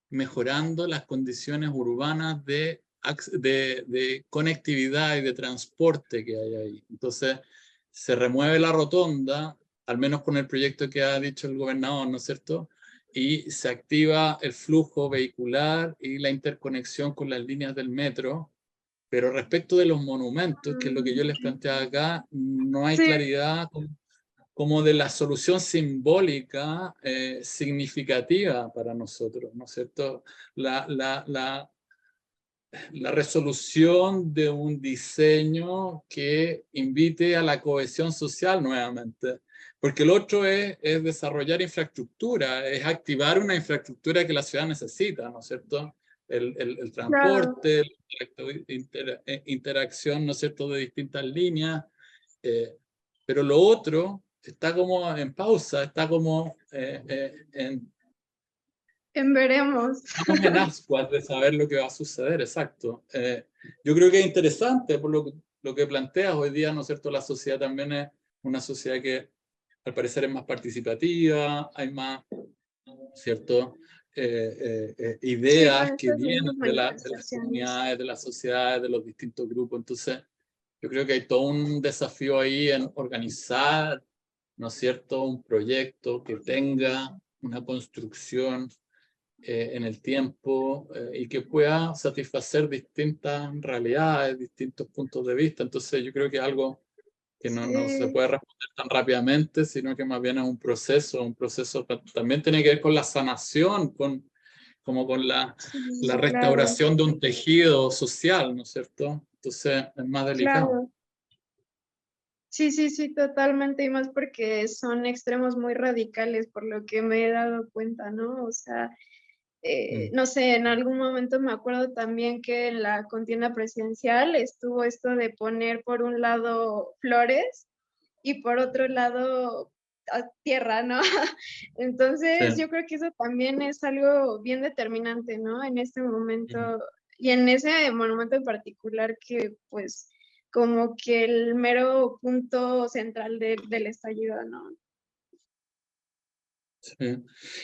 mejorando las condiciones urbanas de conectividad y de transporte que hay ahí. Entonces, se remueve la rotonda, al menos con el proyecto que ha dicho el gobernador, ¿no es cierto? Y se activa el flujo vehicular y la interconexión con las líneas del metro. Pero respecto de los monumentos, que es lo que yo les planteaba acá, no hay Sí, claridad como de la solución simbólica significativa para nosotros, ¿no es cierto? La resolución de un diseño que invite a la cohesión social nuevamente. Porque el otro es desarrollar infraestructura, es activar una infraestructura que la ciudad necesita, ¿no es cierto? El claro. transporte, la interacción, ¿no es cierto?, de distintas líneas. Pero lo otro está como en pausa, está como Veremos. estamos en ascuas de saber lo que va a suceder, exacto. Yo creo que es interesante por lo que planteas hoy día, ¿no es cierto? La sociedad también es una sociedad que al parecer es más participativa, hay más, ¿cierto? Sí, Ideas con que estas vienen mismas de las manifestaciones. comunidades, de las sociedades, de los distintos grupos. Entonces, yo creo que hay todo un desafío ahí en organizar, ¿no es cierto?, un proyecto que tenga una construcción en el tiempo y que pueda satisfacer distintas realidades, distintos puntos de vista. Entonces yo creo que es algo que no se Sí, puede responder tan rápidamente, sino que más bien es un proceso que también tiene que ver con la sanación, como con la sí, claro, restauración de un tejido social, ¿no es cierto? Entonces es más delicado. claro. Sí, sí, sí, totalmente, y más porque son extremos muy radicales, por lo que me he dado cuenta, ¿no? O sea, Mm. no sé, en algún momento me acuerdo también que en la contienda presidencial estuvo esto de poner por un lado flores y por otro lado tierra, ¿no? Entonces Sí. yo creo que eso también es algo bien determinante, ¿no? En este momento Mm. y en ese monumento en particular que pues como que el mero punto central del estallido, ¿no? Sí.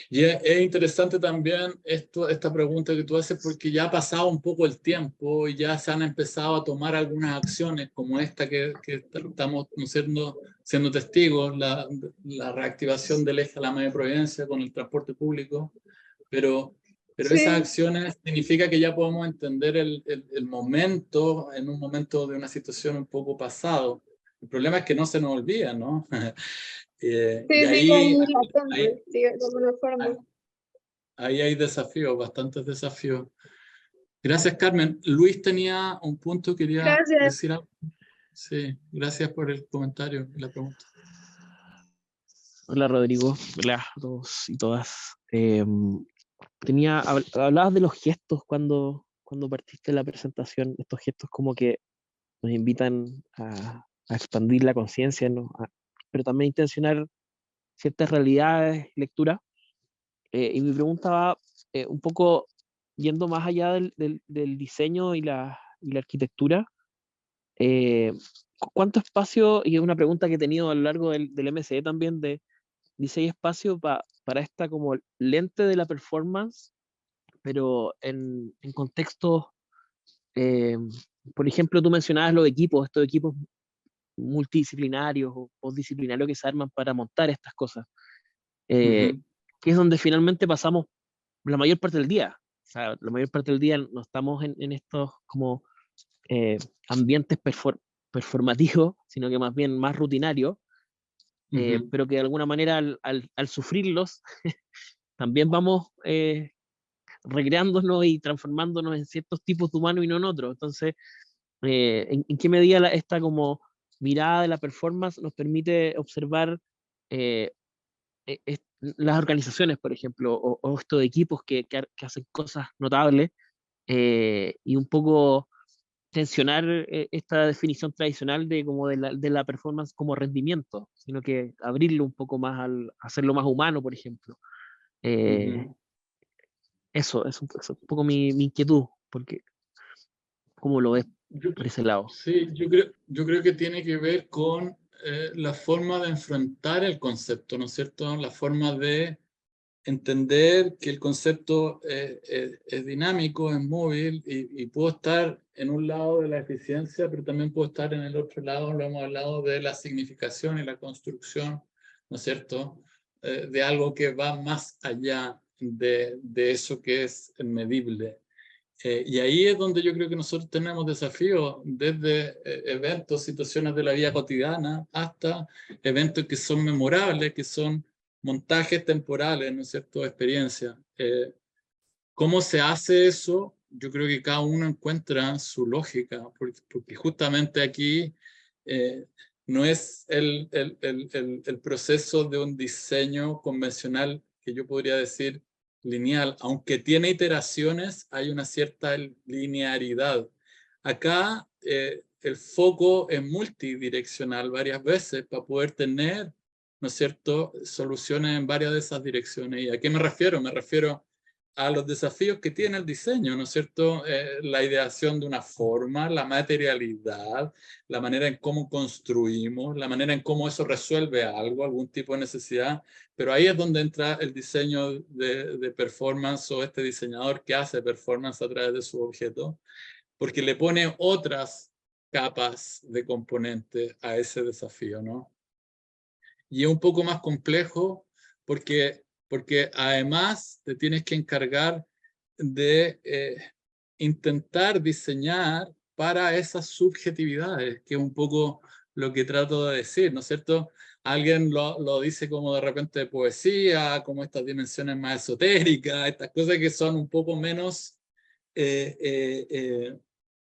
Y es interesante también esta pregunta que tú haces porque ya ha pasado un poco el tiempo y ya se han empezado a tomar algunas acciones como esta que estamos siendo testigos, la reactivación del eje a la Media Providencia con el transporte público, pero esas Sí, acciones significa que ya podemos entender el momento, en un momento de una situación un poco pasado. El problema es que no se nos olvida, ¿no? Y sí, sigue ahí, ahí ahí, latente, de alguna forma. ahí hay desafíos, bastantes desafíos. Gracias, Carmen. Luis tenía un punto, quería Gracias. decir algo. Sí, gracias por el comentario y la pregunta. Hola Rodrigo, hola a todos y todas. Hablabas de los gestos cuando partiste de la presentación, estos gestos como que nos invitan a expandir la conciencia, ¿no? Pero también intencionar ciertas realidades, lectura. Y mi pregunta va un poco yendo más allá del diseño y la arquitectura. eh, ¿Cuánto espacio, y es una pregunta que he tenido a lo largo del MSE también, dice hay espacio para esta como lente de la performance, pero en contextos, eh, por ejemplo, tú mencionabas los equipos, estos equipos multidisciplinarios o postdisciplinarios que se arman para montar estas cosas, eh, Ujú. que es donde finalmente pasamos la mayor parte del día. O sea, la mayor parte del día no estamos en estos como eh, ambientes performativos, sino que más bien más rutinarios, Ujú. pero que de alguna manera al sufrirlos también vamos recreándonos y transformándonos en ciertos tipos de humanos y no en otros. Entonces, ¿en qué medida esta como mirada de la performance nos permite observar eh, las organizaciones, por ejemplo, o estos equipos que hacen cosas notables y un poco tensionar esta definición tradicional de, como de la performance como rendimiento, sino que abrirlo un poco más hacerlo más humano, por ejemplo? Eh, Ujú. Eso es un poco mi inquietud, porque ¿cómo lo ves Yo, por ese lado? sí, yo creo que tiene que ver con la forma de enfrentar el concepto, ¿no es cierto? La forma de entender que el concepto es dinámico, es móvil, y puedo estar en un lado de la eficiencia, pero también puedo estar en el otro lado, lo hemos hablado, de la significación y la construcción, ¿no es cierto?, de algo que va más allá de eso que es medible. Y ahí es donde yo creo que nosotros tenemos desafíos, desde eventos, situaciones de la vida cotidiana, hasta eventos que son memorables, que son montajes temporales, ¿no es cierto?, experiencias. ¿Cómo se hace eso? Yo creo que cada uno encuentra su lógica, porque justamente aquí no es el proceso de un diseño convencional, que yo podría decir lineal, aunque tiene iteraciones, hay una cierta linearidad. Acá el foco es multidireccional varias veces para poder tener, ¿no es cierto?, soluciones en varias de esas direcciones. ¿Y a qué me refiero? Me refiero a los desafíos que tiene el diseño, ¿no es cierto? La ideación de una forma, la materialidad, la manera en cómo construimos, la manera en cómo eso resuelve algo, algún tipo de necesidad, pero ahí es donde entra el diseño de performance, o este diseñador que hace performance a través de su objeto, porque le pone otras capas de componentes a ese desafío, ¿no? Y es un poco más complejo porque además te tienes que encargar de intentar diseñar para esas subjetividades, que es un poco lo que trato de decir, ¿no es cierto? Alguien lo dice como de repente poesía, como estas dimensiones más esotéricas, estas cosas que son un poco menos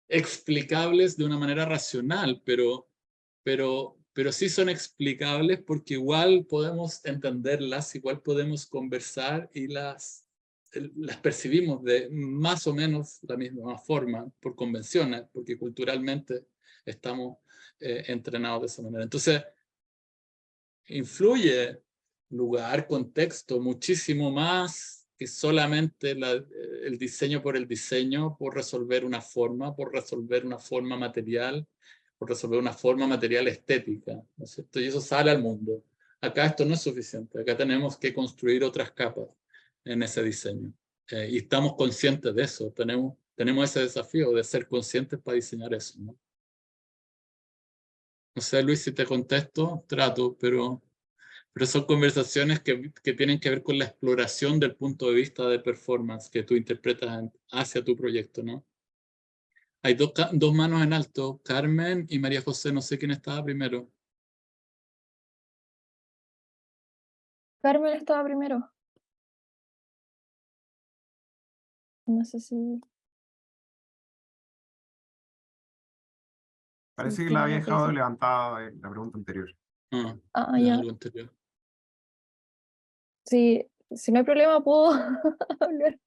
explicables de una manera racional, pero sí son explicables porque igual podemos entenderlas, igual podemos conversar y las percibimos de más o menos la misma forma, por convenciones, porque culturalmente estamos entrenados de esa manera. Entonces, influye lugar, contexto, muchísimo más que solamente el diseño por el diseño, por resolver una forma material, por resolver una forma material estética, ¿no es cierto? Y eso sale al mundo. Acá esto no es suficiente, acá tenemos que construir otras capas en ese diseño. Y estamos conscientes de eso, tenemos ese desafío de ser conscientes para diseñar eso, ¿no? No sé, Luis, si te contesto, trato, pero son conversaciones que tienen que ver con la exploración del punto de vista de performance que tú interpretas hacia tu proyecto, ¿no? Hay dos manos en alto, Carmen y María José, no sé quién estaba primero. Carmen estaba primero. No sé si... Parece que tiene la había algo que dejado decir. levantada en la pregunta anterior. Ah, Es ya. algo anterior. Sí, si no hay problema, puedo hablar.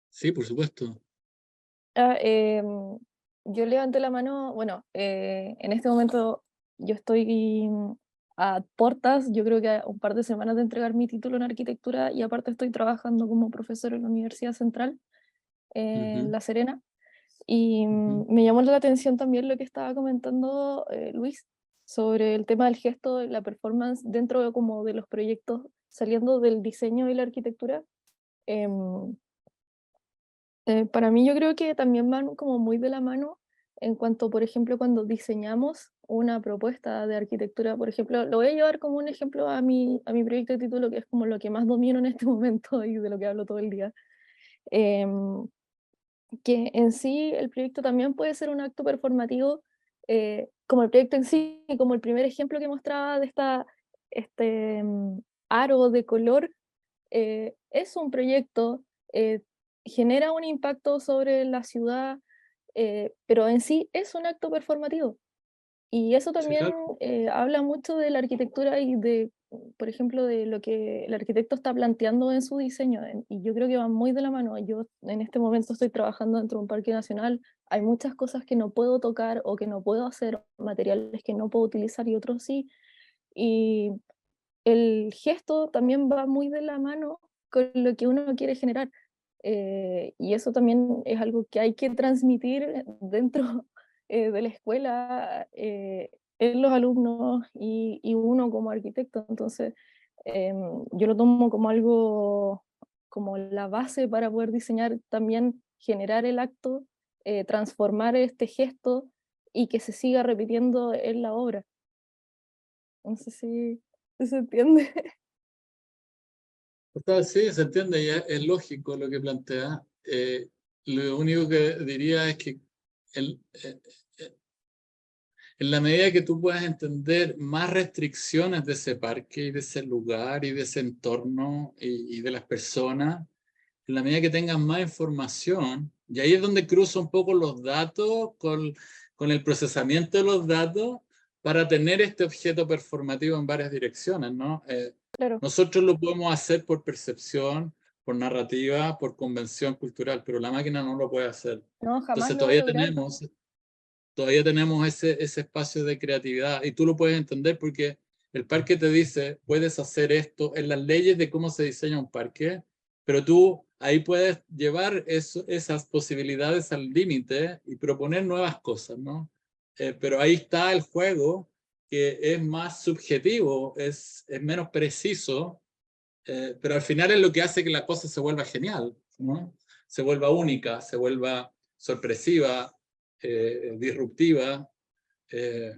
Sí, por supuesto. Yo levanté la mano, bueno, en este momento yo estoy a puertas, yo creo que a un par de semanas de entregar mi título en arquitectura, y aparte estoy trabajando como profesor en la Universidad Central, en La Serena, y me llamó la atención también lo que estaba comentando Luis sobre el tema del gesto, la performance dentro de, como de los proyectos, saliendo del diseño y la arquitectura. Em, para mí yo creo que también van como muy de la mano en cuanto, por ejemplo, cuando diseñamos una propuesta de arquitectura, por ejemplo, lo voy a llevar como un ejemplo a mi proyecto de título, que es como lo que más domino en este momento y de lo que hablo todo el día. Que en sí el proyecto también puede ser un acto performativo, como el proyecto en sí, como el primer ejemplo que mostraba de este aro de color, es un proyecto, genera un impacto sobre la ciudad, pero en sí es un acto performativo. Y eso Sí, también claro. habla mucho de la arquitectura y de, por ejemplo, de lo que el arquitecto está planteando en su diseño. Y yo creo que van muy de la mano. Yo en este momento estoy trabajando dentro de un parque nacional. Hay muchas cosas que no puedo tocar o que no puedo hacer, materiales que no puedo utilizar y otros sí. Y el gesto también va muy de la mano con lo que uno quiere generar. Y eso también es algo que hay que transmitir dentro de la escuela, en los alumnos y uno como arquitecto. Entonces, Yo lo tomo como algo, como la base para poder diseñar, también generar el acto, transformar este gesto y que se siga repitiendo en la obra. No sé si se entiende. O sea, sí, se entiende, y es lógico lo que plantea. Lo único que diría es que el, en la medida que tú puedas entender más restricciones de ese parque y de ese lugar y de ese entorno y de las personas, en la medida que tengas más información, y ahí es donde cruzo un poco los datos con el procesamiento de los datos para tener este objeto performativo en varias direcciones, ¿no? Claro, Nosotros lo podemos hacer por percepción, por narrativa, por convención cultural, pero la máquina no lo puede hacer. no, jamás Entonces lo va a lograr. todavía tenemos ese espacio de creatividad y tú lo puedes entender porque el parque te dice, puedes hacer esto en las leyes de cómo se diseña un parque, pero tú ahí puedes llevar esas posibilidades al límite y proponer nuevas cosas, ¿no? Pero ahí está el juego, que es más subjetivo, es menos preciso, pero al final es lo que hace que la cosa se vuelva genial, ¿no? Se vuelva única, se vuelva sorpresiva, disruptiva, eh,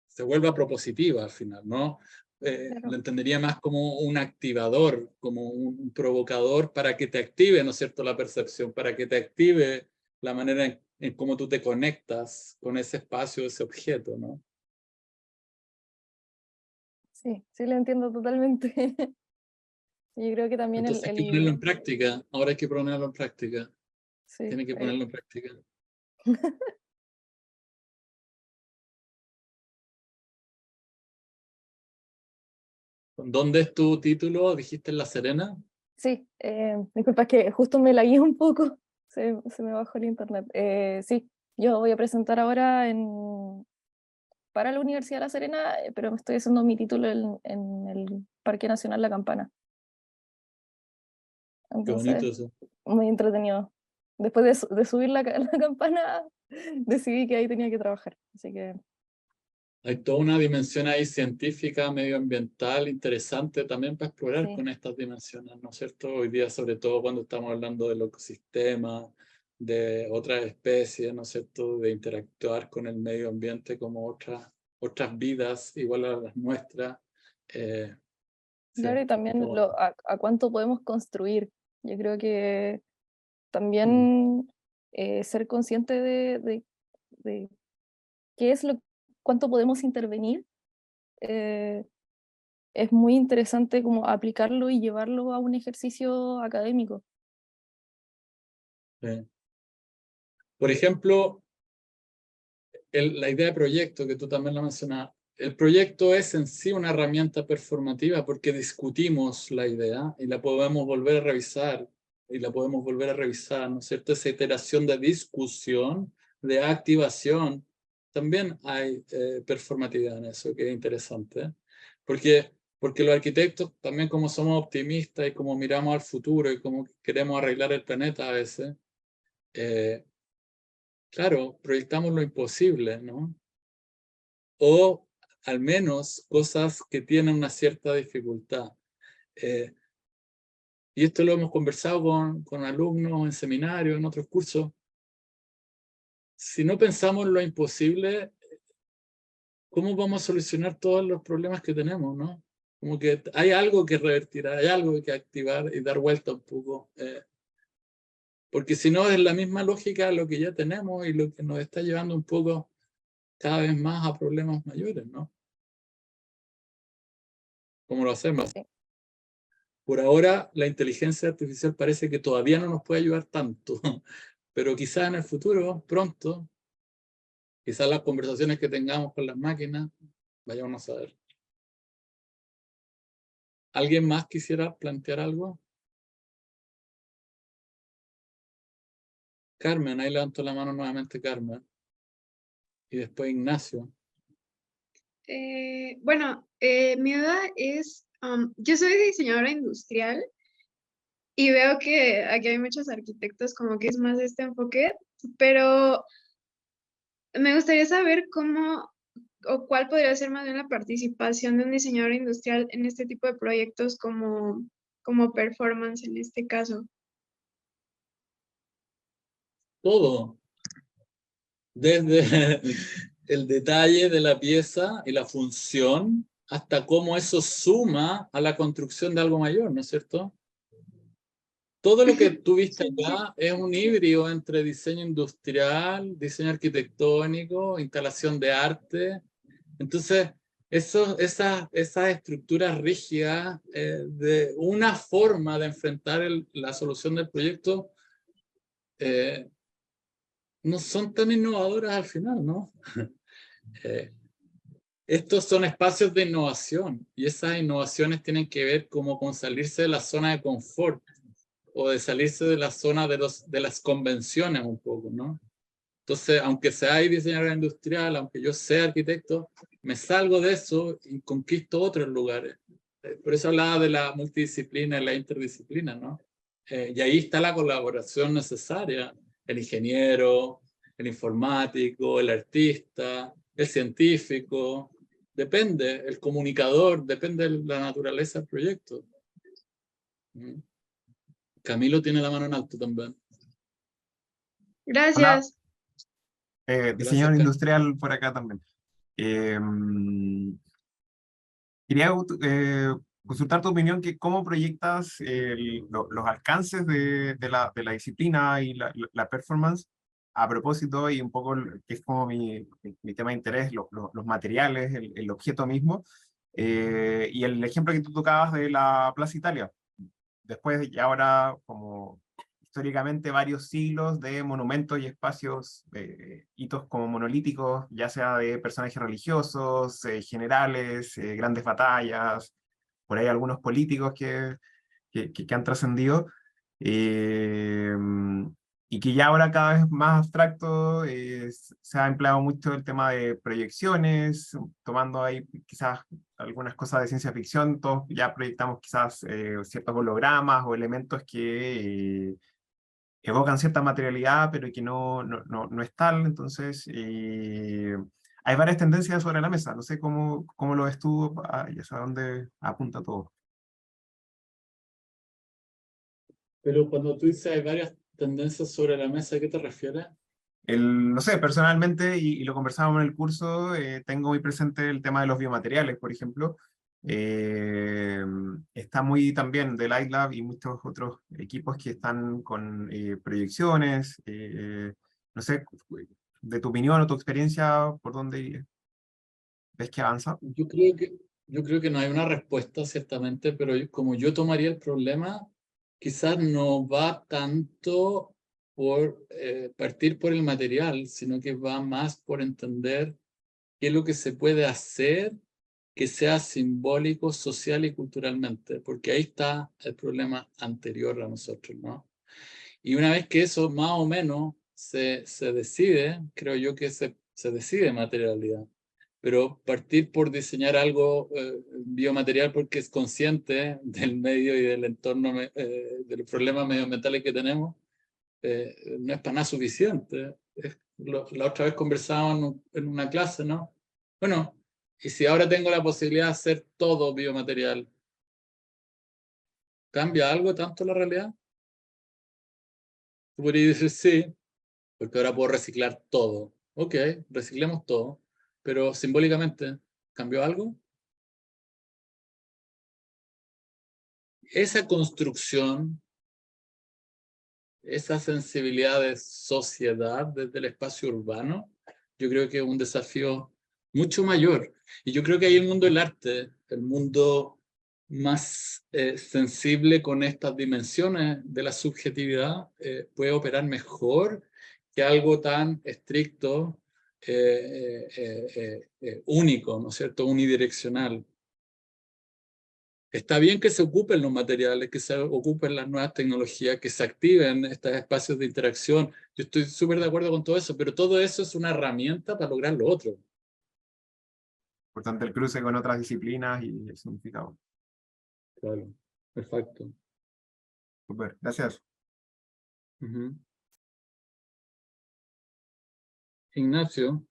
se vuelva propositiva al final, ¿no? Lo Claro. entendería más como un activador, como un provocador para que te active, ¿no es cierto?, la percepción, para que te active la manera en cómo tú te conectas con ese espacio, ese objeto, ¿no? Sí, sí lo entiendo totalmente. Yo creo que también Entonces hay que ponerlo en práctica, ahora hay que ponerlo en práctica, sí, tiene que ponerlo en práctica. ¿Dónde es tu título? ¿Dijiste en La Serena? sí, disculpa, es que justo me lagué un poco, se me bajó el internet. Sí, yo voy a presentar ahora para la Universidad de La Serena, pero me estoy haciendo mi título en el Parque Nacional La Campana. Qué bonito Entonces, eso. muy entretenido. Después de subir la campana, decidí que ahí tenía que trabajar. Así que Hay toda una dimensión ahí científica, medioambiental, interesante también para explorar sí, con estas dimensiones, ¿no es cierto? Hoy día, sobre todo cuando estamos hablando del ecosistema, de otras especies, ¿no es cierto? De interactuar con el medio ambiente como otras vidas igual a las nuestras. Sí, claro, y también como, a cuánto podemos construir. Yo creo que mm, también ser consciente de qué es cuánto podemos intervenir, eh, es muy interesante como aplicarlo y llevarlo a un ejercicio académico. sí. Por ejemplo, la idea de proyecto, que tú también la mencionabas, el proyecto es en sí una herramienta performativa porque discutimos la idea y la podemos volver a revisar y la podemos volver a revisar, ¿no es cierto? Esa iteración de discusión, de activación, también hay performatividad en eso, que es interesante. Porque los arquitectos, también como somos optimistas y como miramos al futuro y como queremos arreglar el planeta a veces, claro, proyectamos lo imposible, ¿no? O al menos cosas que tienen una cierta dificultad. Eh, y esto lo hemos conversado con alumnos en seminarios, en otros cursos. Si no pensamos en lo imposible, ¿cómo vamos a solucionar todos los problemas que tenemos, no? Como que hay algo que revertir, hay algo que activar y dar vuelta un poco. Porque si no, es la misma lógica de lo que ya tenemos y lo que nos está llevando un poco cada vez más a problemas mayores, ¿no? ¿Cómo lo hacemos? Sí, Por ahora, la inteligencia artificial parece que todavía no nos puede ayudar tanto, pero quizás en el futuro, pronto, quizás las conversaciones que tengamos con las máquinas, vayamos a ver. ¿Alguien más quisiera plantear algo? Carmen, ahí levantó la mano nuevamente Carmen. Y después Ignacio. Bueno, mi duda es, yo soy diseñadora industrial y veo que aquí hay muchos arquitectos como que es más este enfoque, pero me gustaría saber cómo o cuál podría ser más bien la participación de un diseñador industrial en este tipo de proyectos como performance en este caso? Todo, desde el detalle de la pieza y la función, hasta cómo eso suma a la construcción de algo mayor, ¿no es cierto? Todo lo que tú viste Sí, sí. acá es un híbrido entre diseño industrial, diseño arquitectónico, instalación de arte. Entonces, esas estructuras rígidas de una forma de enfrentar la solución del proyecto eh, no son tan innovadoras al final, ¿no? Estos son espacios de innovación y esas innovaciones tienen que ver como con salirse de la zona de confort o de salirse de la zona de las convenciones un poco, ¿no? Entonces, aunque sea diseñador industrial, aunque yo sea arquitecto, me salgo de eso y conquisto otros lugares. Por eso hablaba de la multidisciplina y la interdisciplina, ¿no? Y ahí está la colaboración necesaria. El ingeniero, el informático, el artista, el científico. Depende, el comunicador, depende de la naturaleza del proyecto. Camilo tiene la mano en alto también. Hola, Gracias. diseñador Gracias, Camilo. industrial por acá también. Quería consultar tu opinión, que cómo proyectas los alcances de la disciplina y la performance a propósito, y un poco que es como mi tema de interés, los materiales, el objeto mismo, y el ejemplo que tú tocabas de la Plaza Italia. Después y ahora, como históricamente varios siglos de monumentos y espacios, hitos como monolíticos, ya sea de personajes religiosos, generales, grandes batallas, por ahí algunos políticos que han trascendido, eh, y que ya ahora cada vez más abstracto, se ha empleado mucho el tema de proyecciones, tomando ahí quizás algunas cosas de ciencia ficción. Todos ya proyectamos quizás ciertos hologramas o elementos que evocan cierta materialidad, pero que no es tal. Entonces, hay varias tendencias sobre la mesa. No sé cómo lo ves tú, y hacia dónde apunta todo. Pero cuando tú dices hay varias tendencias sobre la mesa, ¿a qué te refieres? No sé, personalmente, y lo conversábamos en el curso, tengo muy presente el tema de los biomateriales, por ejemplo. Eh, Está muy también del iLab y muchos otros equipos que están con proyecciones. No sé, de tu opinión o tu experiencia, ¿por dónde ves que avanza? Yo creo que no hay una respuesta ciertamente, pero como yo tomaría el problema, quizás no va tanto por partir por el material, sino que va más por entender qué es lo que se puede hacer que sea simbólico, social y culturalmente, porque ahí está el problema anterior a nosotros, ¿no? Y una vez que eso más o menos se decide, creo yo que se decide materialidad. Pero partir por diseñar algo biomaterial porque es consciente del medio y del entorno, de los problemas medioambientales que tenemos, no es para nada suficiente. La otra vez conversábamos en una clase, ¿no? Bueno, y si ahora tengo la posibilidad de hacer todo biomaterial, ¿cambia algo tanto la realidad? Tú podrías decir sí, porque ahora puedo reciclar todo. Ok, reciclemos todo, pero simbólicamente, ¿cambió algo? Esa construcción, esa sensibilidad de sociedad desde el espacio urbano, yo creo que es un desafío mucho mayor. Y yo creo que ahí el mundo del arte, el mundo más sensible con estas dimensiones de la subjetividad, puede operar mejor que algo tan estricto, único, ¿no es cierto?, unidireccional. Está bien que se ocupen los materiales, que se ocupen las nuevas tecnologías, que se activen estos espacios de interacción. Yo estoy súper de acuerdo con todo eso, pero todo eso es una herramienta para lograr lo otro. Importante el cruce con otras disciplinas y el significado. Claro, perfecto. Súper, gracias. Ignacio.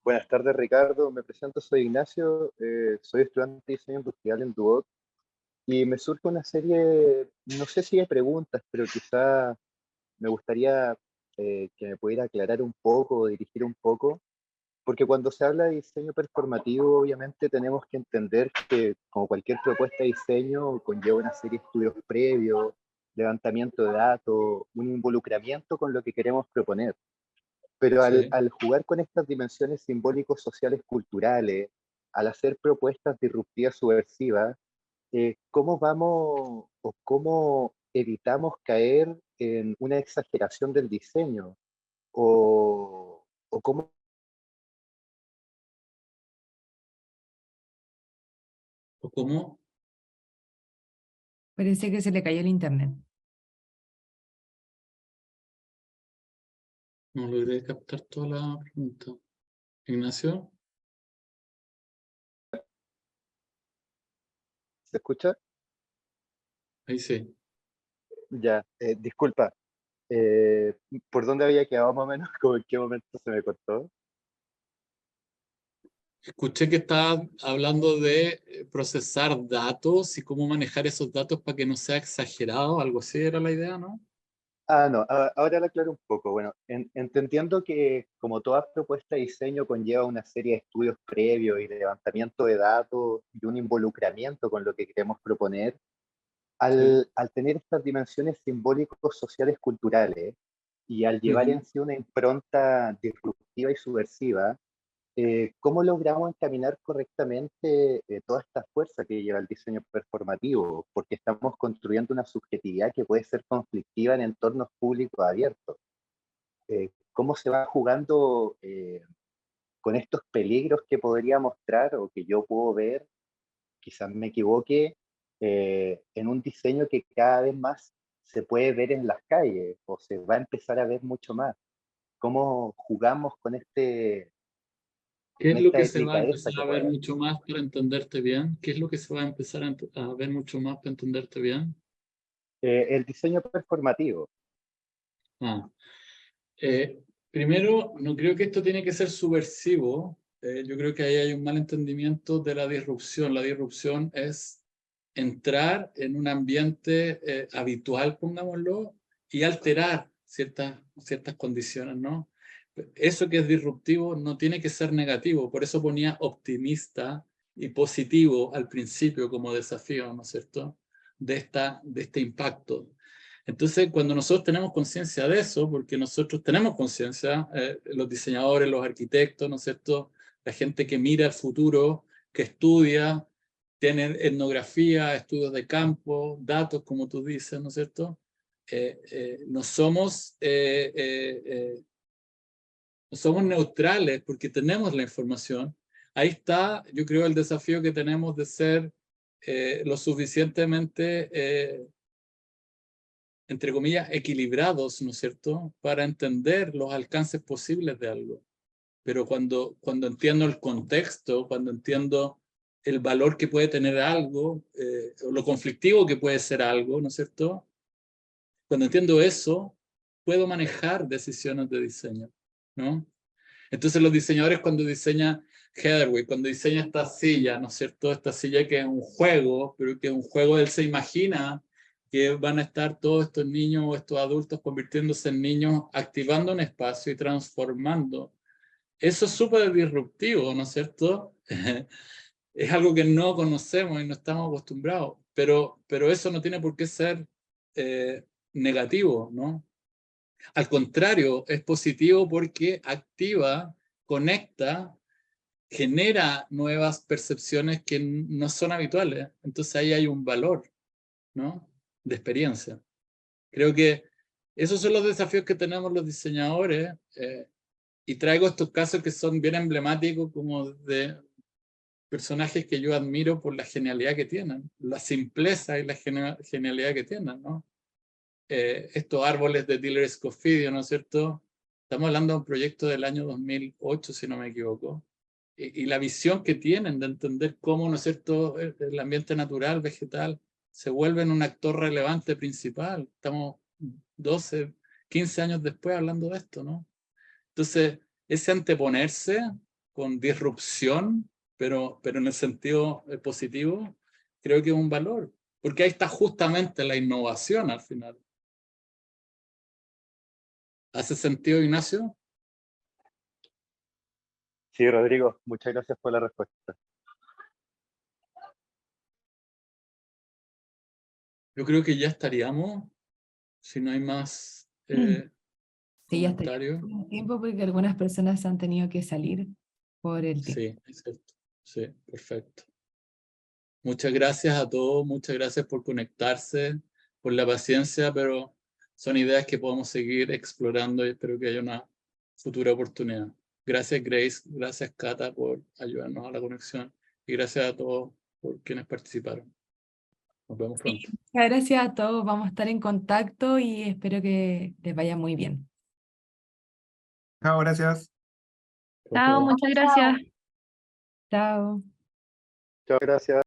Buenas tardes, Ricardo. Me presento, soy Ignacio, soy estudiante de diseño industrial en Duoc y me surge una serie, no sé si de preguntas, pero quizá me gustaría que me pudiera aclarar un poco o dirigir un poco, porque cuando se habla de diseño performativo, obviamente tenemos que entender que, como cualquier propuesta de diseño, conlleva una serie de estudios previos, levantamiento de datos, un involucramiento con lo que queremos proponer. Pero Sí. al jugar con estas dimensiones simbólicos, sociales, culturales, al hacer propuestas disruptivas, subversivas, ¿cómo vamos o cómo evitamos caer en una exageración del diseño? O cómo ¿O cómo? Parece que se le cayó el internet. No logré captar toda la pregunta. Ignacio, se escucha. ahí sí. Ya, disculpa, eh, ¿por dónde había quedado más o menos? ¿Cómo en qué momento se me cortó? Escuché que estaba hablando de procesar datos y cómo manejar esos datos para que no sea exagerado, algo así era la idea, ¿no? Ah, no, ahora lo aclaro un poco. Bueno, entendiendo que como toda propuesta de diseño conlleva una serie de estudios previos y de levantamiento de datos y un involucramiento con lo que queremos proponer, Sí. al tener estas dimensiones simbólicos, sociales, culturales, y al llevar Ujú. en sí una impronta disruptiva y subversiva, ¿cómo logramos encaminar correctamente toda esta fuerza que lleva el diseño performativo? Porque estamos construyendo una subjetividad que puede ser conflictiva en entornos públicos abiertos. ¿Cómo se va jugando con estos peligros que podría mostrar o que yo puedo ver, quizás me equivoque, en un diseño que cada vez más se puede ver en las calles o se va a empezar a ver mucho más? ¿Cómo jugamos ¿Qué con es lo esta que se va a empezar delicadeza que a puede ver haber? mucho más para entenderte bien? ¿Qué es lo que se va a empezar a ver mucho más para entenderte bien? El diseño performativo. Ah, primero, no creo que esto tiene que ser subversivo. Yo creo que ahí hay un mal entendimiento de la disrupción. La disrupción es entrar en un ambiente habitual, pongámoslo, y alterar ciertas condiciones, ¿no? Eso que es disruptivo no tiene que ser negativo, por eso ponía optimista y positivo al principio como desafío, ¿no es cierto? De este impacto. Entonces, cuando nosotros tenemos conciencia de eso, porque nosotros tenemos conciencia, los diseñadores, los arquitectos, ¿no es cierto? La gente que mira al futuro, que estudia, tiene etnografía, estudios de campo, datos, como tú dices, ¿no es cierto? No somos, no somos neutrales porque tenemos la información. Ahí está, yo creo, el desafío que tenemos de ser lo suficientemente entre comillas, equilibrados, ¿no es cierto?, para entender los alcances posibles de algo. Pero cuando entiendo el contexto, cuando entiendo el valor que puede tener algo, o lo conflictivo que puede ser algo, ¿no es cierto?, cuando entiendo eso, puedo manejar decisiones de diseño, ¿no? Entonces los diseñadores cuando diseña Heatherwick, cuando diseña esta silla, ¿no es cierto? Esta silla que es un juego, pero que es un juego, él se imagina que van a estar todos estos niños o estos adultos convirtiéndose en niños, activando un espacio y transformando. Eso es súper disruptivo, ¿no es cierto? Es algo que no conocemos y no estamos acostumbrados, pero eso no tiene por qué ser negativo, ¿no? Al contrario, es positivo porque activa, conecta, genera nuevas percepciones que no son habituales. Entonces ahí hay un valor, ¿no?, de experiencia. Creo que esos son los desafíos que tenemos los diseñadores, y traigo estos casos que son bien emblemáticos como de personajes que yo admiro por la genialidad que tienen, la simpleza y la genialidad que tienen, ¿no? Estos árboles de Diller Scofidio, ¿no es cierto? Estamos hablando de un proyecto del año 2008, si no me equivoco, y la visión que tienen de entender cómo, ¿no es cierto?, el ambiente natural, vegetal, se vuelve un actor relevante principal. Estamos 12, 15 años después hablando de esto, ¿no? Entonces, ese anteponerse con disrupción, pero en el sentido positivo, creo que es un valor, porque ahí está justamente la innovación al final. ¿Hace sentido, Ignacio? Sí, Rodrigo, muchas gracias por la respuesta. Yo creo que ya estaríamos, si no hay más Sí, ya comentarios. estoy en tiempo porque algunas personas han tenido que salir por el tiempo. Sí, es cierto. Sí, perfecto. Muchas gracias a todos, muchas gracias por conectarse, por la paciencia, pero son ideas que podemos seguir explorando y espero que haya una futura oportunidad. Gracias, Grace, gracias, Cata, por ayudarnos a la conexión y gracias a todos por quienes participaron. Nos vemos pronto. Muchas gracias a todos, vamos a estar en contacto y espero que les vaya muy bien. Chao, gracias. Chao, muchas gracias. Chao. Chao, gracias.